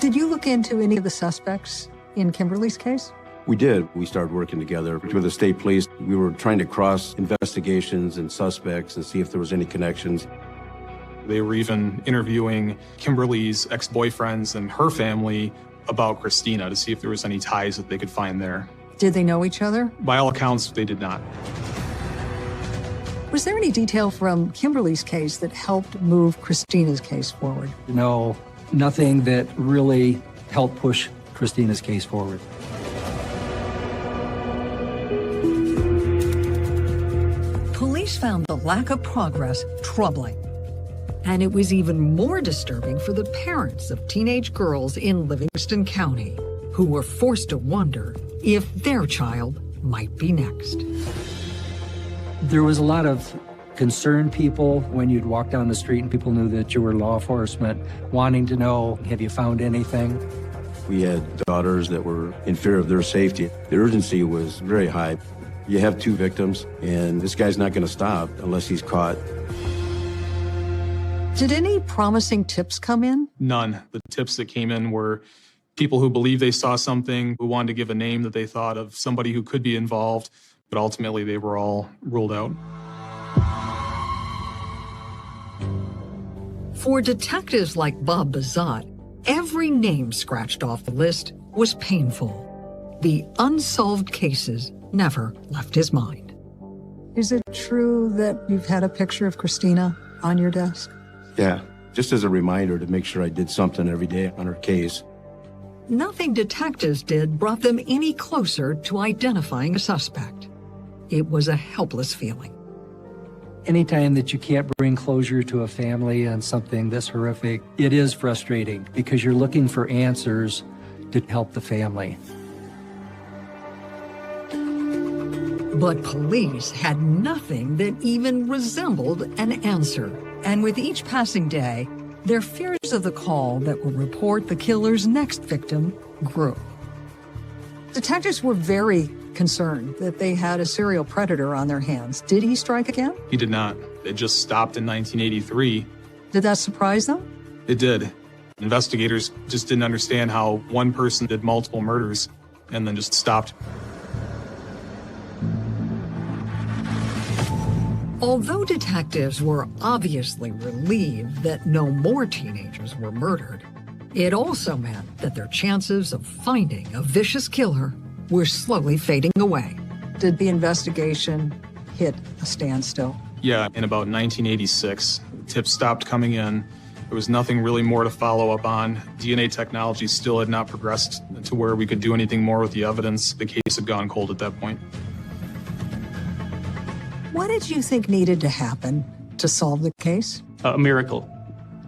Did you look into any of the suspects in Kimberly's case? We did. We started working together with the state police. We were trying to cross investigations and suspects and see if there was any connections. They were even interviewing Kimberly's ex-boyfriends and her family about Christina to see if there was any ties that they could find there. Did they know each other? By all accounts, they did not. Was there any detail from Kimberly's case that helped move Christina's case forward? No, nothing that really helped push Christina's case forward. Police found the lack of progress troubling. And it was even more disturbing for the parents of teenage girls in Livingston County, who were forced to wonder if their child might be next. There was a lot of concerned people when you'd walk down the street and people knew that you were law enforcement, wanting to know, have you found anything? We had daughters that were in fear of their safety. The urgency was very high. You have 2 victims, and this guy's not going to stop unless he's caught. Did any promising tips come in? None. The tips that came in were people who believed they saw something, who wanted to give a name that they thought of somebody who could be involved, but ultimately they were all ruled out. For detectives like Bob Bazat, every name scratched off the list was painful. The unsolved cases never left his mind. Is it true that you've had a picture of Christina on your desk? Yeah, just as a reminder to make sure I did something every day on her case. Nothing detectives did brought them any closer to identifying a suspect. It was a helpless feeling. Anytime that you can't bring closure to a family on something this horrific, it is frustrating because you're looking for answers to help the family. But police had nothing that even resembled an answer. And with each passing day, their fears of the call that would report the killer's next victim grew. Detectives were very concerned that they had a serial predator on their hands. Did he strike again? He did not. It just stopped in 1983. Did that surprise them? It did. Investigators just didn't understand how one person did multiple murders and then just stopped. Although detectives were obviously relieved that no more teenagers were murdered, it also meant that their chances of finding a vicious killer were slowly fading away. Did the investigation hit a standstill? Yeah, in about 1986, tips stopped coming in. There was nothing really more to follow up on. DNA technology still had not progressed to where we could do anything more with the evidence. The case had gone cold at that point. What did you think needed to happen to solve the case? A miracle,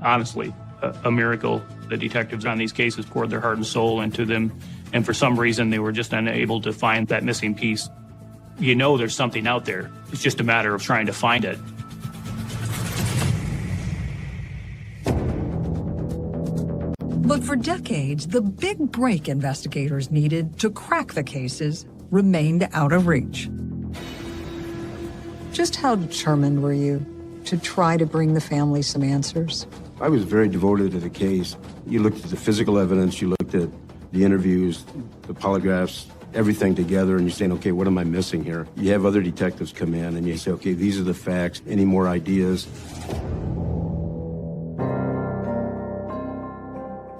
honestly, a miracle. The detectives on these cases poured their heart and soul into them, and for some reason they were just unable to find that missing piece. You know there's something out there. It's just a matter of trying to find it. But for decades, the big break investigators needed to crack the cases remained out of reach. Just how determined were you to try to bring the family some answers? I was very devoted to the case. You looked at the physical evidence, you looked at the interviews, the polygraphs, everything together, and you're saying, okay, what am I missing here? You have other detectives come in and you say, okay, these are the facts. Any more ideas?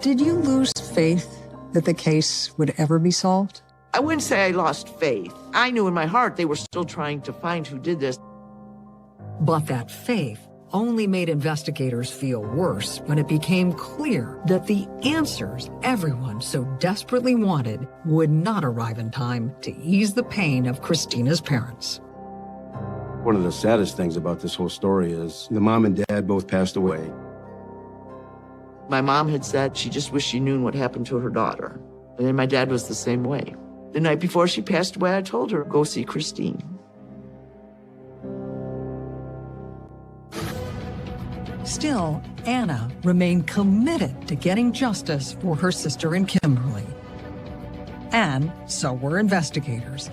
Did you lose faith that the case would ever be solved? I wouldn't say I lost faith. I knew in my heart they were still trying to find who did this. But that faith only made investigators feel worse when it became clear that the answers everyone so desperately wanted would not arrive in time to ease the pain of Christina's parents. One of the saddest things about this whole story is the mom and dad both passed away. My mom had said she just wished she knew what happened to her daughter. And then my dad was the same way. The night before she passed away, I told her, go see Christine. Still, Anna remained committed to getting justice for her sister and Kimberly. And so were investigators.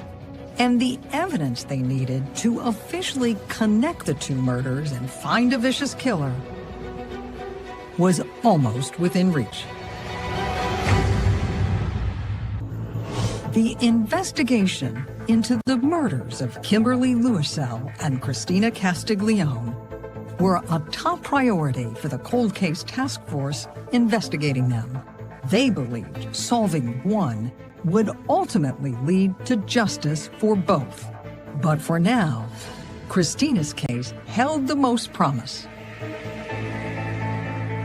And the evidence they needed to officially connect the two murders and find a vicious killer was almost within reach. The investigation into the murders of Kimberly Louisel and Christina Castiglione were a top priority for the cold case task force investigating them. They believed solving one would ultimately lead to justice for both. But for now, Christina's case held the most promise.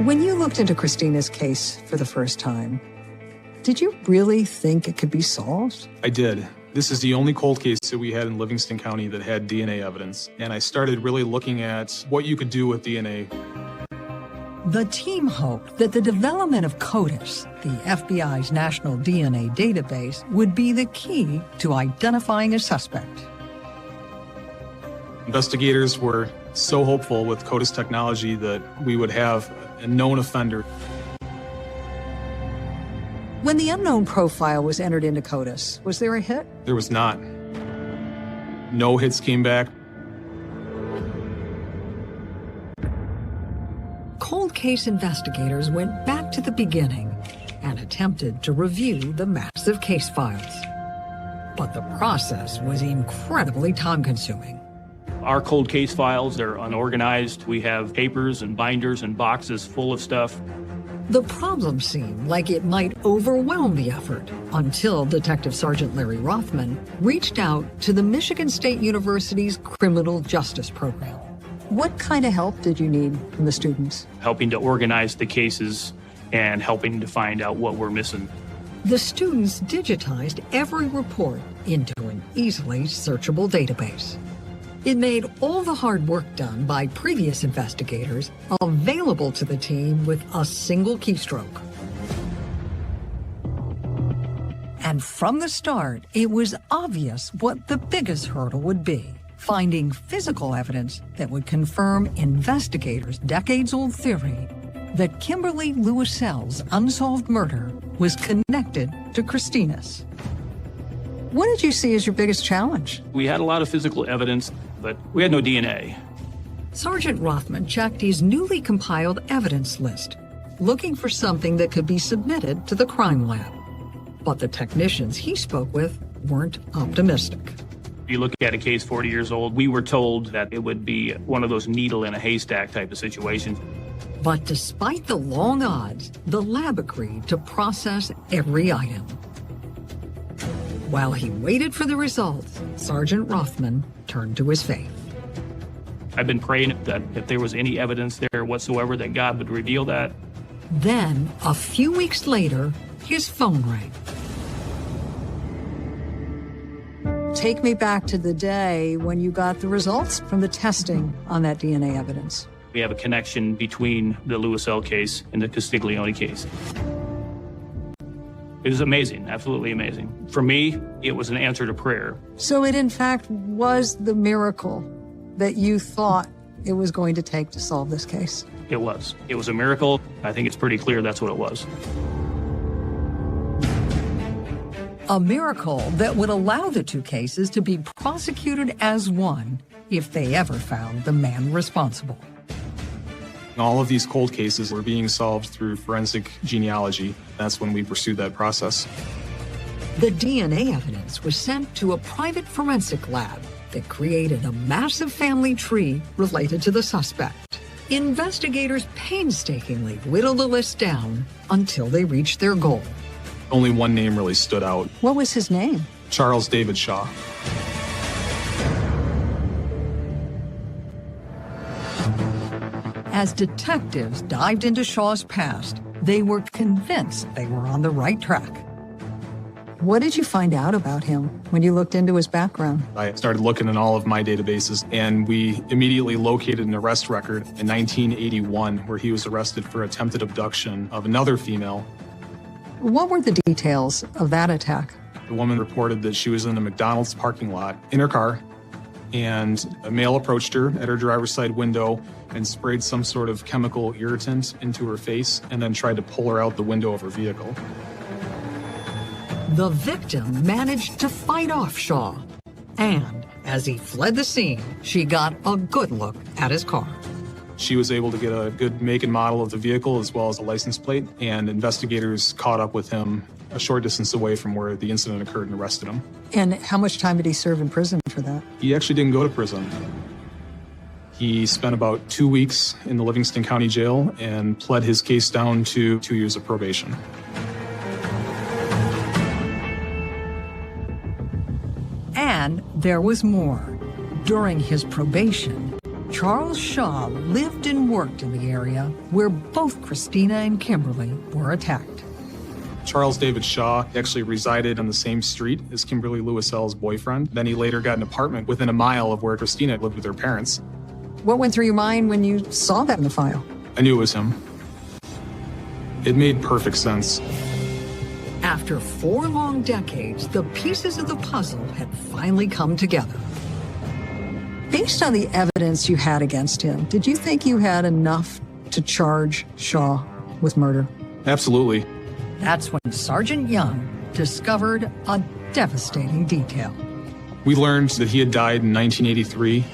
When you looked into Christina's case for the first time, did you really think it could be solved? I did. This is the only cold case that we had in Livingston County that had DNA evidence. And I started really looking at what you could do with DNA. The team hoped that the development of CODIS, the FBI's national DNA database, would be the key to identifying a suspect. Investigators were so hopeful with CODIS technology that we would have a known offender. When the unknown profile was entered into CODIS, was there a hit? There was not. No hits came back. Cold case investigators went back to the beginning and attempted to review the massive case files. But the process was incredibly time-consuming. Our cold case files, they're unorganized. We have papers and binders and boxes full of stuff. The problem seemed like it might overwhelm the effort until Detective Sergeant Larry Rothman reached out to the Michigan State University's Criminal Justice Program. What kind of help did you need from the students? Helping to organize the cases and helping to find out what we're missing. The students digitized every report into an easily searchable database. It made all the hard work done by previous investigators available to the team with a single keystroke. And from the start, it was obvious what the biggest hurdle would be: finding physical evidence that would confirm investigators' decades-old theory that Kimberly Lewisell's unsolved murder was connected to Christina's. What did you see as your biggest challenge? We had a lot of physical evidence, but we had no DNA. Sergeant Rothman checked his newly compiled evidence list, looking for something that could be submitted to the crime lab. But the technicians he spoke with weren't optimistic. You look at a case 40 years old, we were told that it would be one of those needle in a haystack type of situations. But despite the long odds, the lab agreed to process every item. While he waited for the results, Sergeant Rothman turned to his faith. I've been praying that if there was any evidence there whatsoever, that God would reveal that. Then, a few weeks later, his phone rang. Take me back to the day when you got the results from the testing on that DNA evidence. We have a connection between the Lewisell case and the Castiglione case. It was amazing, absolutely amazing. For me, it was an answer to prayer. So it in fact was the miracle that you thought it was going to take to solve this case. It was. It was a miracle. I think it's pretty clear that's what it was. A miracle that would allow the two cases to be prosecuted as one if they ever found the man responsible. All of these cold cases were being solved through forensic genealogy. That's when we pursued that process. The DNA evidence was sent to a private forensic lab that created a massive family tree related to the suspect. Investigators painstakingly whittled the list down until they reached their goal. Only one name really stood out. What was his name? Charles David Shaw. As detectives dived into Shaw's past, they were convinced they were on the right track. What did you find out about him when you looked into his background? I started looking in all of my databases, and we immediately located an arrest record in 1981 where he was arrested for attempted abduction of another female. What were the details of that attack? The woman reported that she was in a McDonald's parking lot in her car, and a male approached her at her driver's side window and sprayed some sort of chemical irritant into her face and then tried to pull her out the window of her vehicle. The victim managed to fight off Shaw, and as he fled the scene, she got a good look at his car. She was able to get a good make and model of the vehicle as well as a license plate, and investigators caught up with him a short distance away from where the incident occurred and arrested him. And how much time did he serve in prison for that? He actually didn't go to prison. He spent about 2 weeks in the Livingston County Jail and pled his case down to 2 years of probation. And there was more. During his probation, Charles Shaw lived and worked in the area where both Christina and Kimberly were attacked. Charles David Shaw actually resided on the same street as Kimberly Lewisell's boyfriend. Then he later got an apartment within a mile of where Christina lived with her parents. What went through your mind when you saw that in the file? I knew it was him. It made perfect sense. After 4 long decades, the pieces of the puzzle had finally come together. Based on the evidence you had against him, did you think you had enough to charge Shaw with murder? Absolutely. That's when Sergeant Young discovered a devastating detail. We learned that he had died in 1983.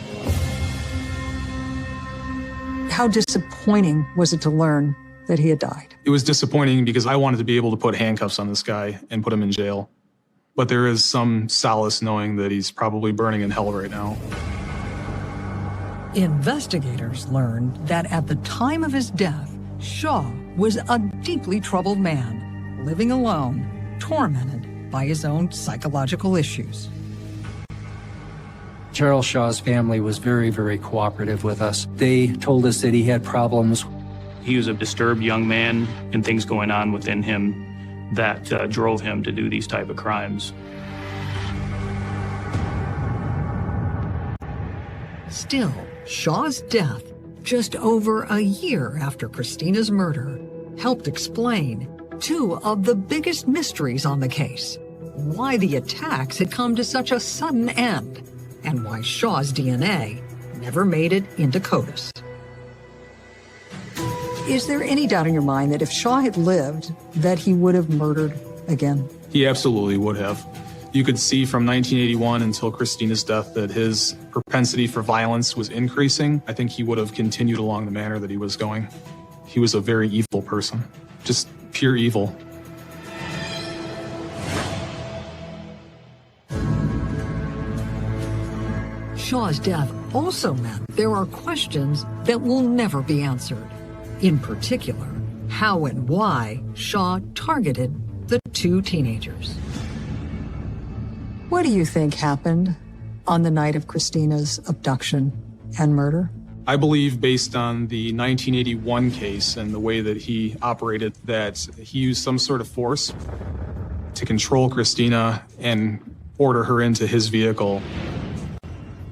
How disappointing was it to learn that he had died? It was disappointing because I wanted to be able to put handcuffs on this guy and put him in jail. But there is some solace knowing that he's probably burning in hell right now. Investigators learned that at the time of his death, Shaw was a deeply troubled man, living alone, tormented by his own psychological issues. Charles Shaw's family was very, very cooperative with us. They told us that he had problems. He was a disturbed young man and things going on within him that drove him to do these type of crimes. Still, Shaw's death, just over a year after Christina's murder, helped explain 2 of the biggest mysteries on the case: why the attacks had come to such a sudden end, and why Shaw's DNA never made it into CODIS. Is there any doubt in your mind that if Shaw had lived, that he would have murdered again? He absolutely would have. You could see from 1981 until Christina's death that his propensity for violence was increasing. I think he would have continued along the manner that he was going. He was a very evil person, just pure evil. Shaw's death also meant there are questions that will never be answered. In particular, how and why Shaw targeted the 2 teenagers. What do you think happened on the night of Christina's abduction and murder? I believe, based on the 1981 case and the way that he operated, that he used some sort of force to control Christina and order her into his vehicle.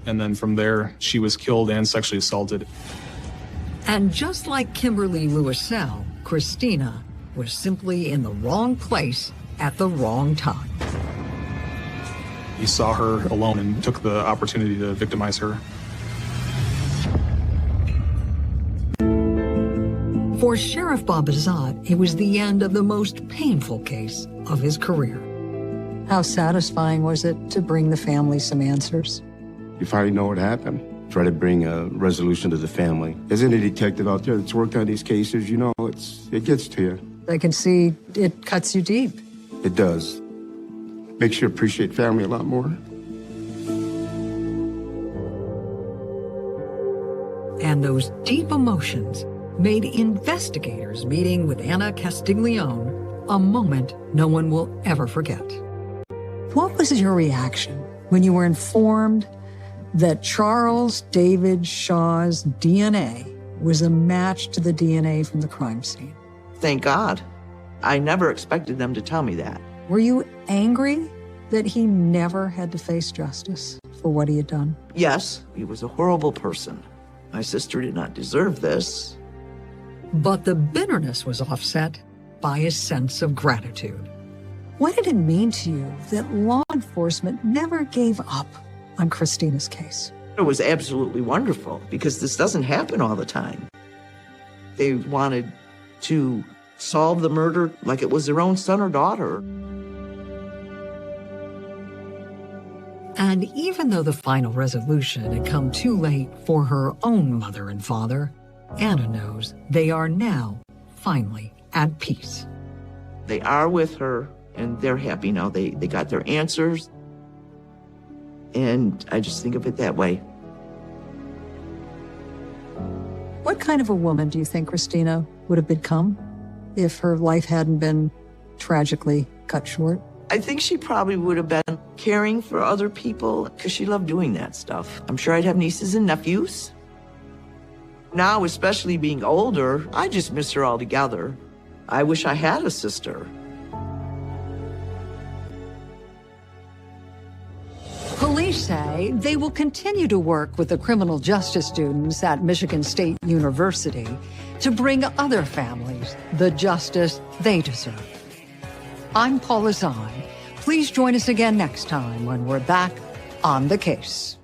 And then from there, she was killed and sexually assaulted. And just like Kimberly Lewisell, Christina was simply in the wrong place at the wrong time. He saw her alone and took the opportunity to victimize her. For Sheriff Babazat, it was the end of the most painful case of his career. How satisfying was it to bring the family some answers? You finally know what happened. Try to bring a resolution to the family. As any detective out there that's worked on these cases, you know, it gets to you. I can see it cuts you deep. It does. Makes you appreciate family a lot more. And those deep emotions made investigators meeting with Anna Castiglione a moment no one will ever forget. What was your reaction when you were informed that Charles David Shaw's DNA was a match to the DNA from the crime scene? Thank God. I never expected them to tell me that. Were you angry that he never had to face justice for what he had done? Yes, he was a horrible person. My sister did not deserve this. But the bitterness was offset by a sense of gratitude. What did it mean to you that law enforcement never gave up on Christina's case? It was absolutely wonderful because this doesn't happen all the time. They wanted to solve the murder like it was their own son or daughter. And even though the final resolution had come too late for her own mother and father, Anna knows they are now finally at peace. They are with her and they're happy now. They got their answers. And I just think of it that way. What kind of a woman do you think Christina would have become if her life hadn't been tragically cut short? I think she probably would have been caring for other people because she loved doing that stuff. I'm sure I'd have nieces and nephews. Now, especially being older, I just miss her altogether. I wish I had a sister. Police say they will continue to work with the criminal justice students at Michigan State University to bring other families the justice they deserve. I'm Paula Zahn. Please join us again next time when we're back on the case.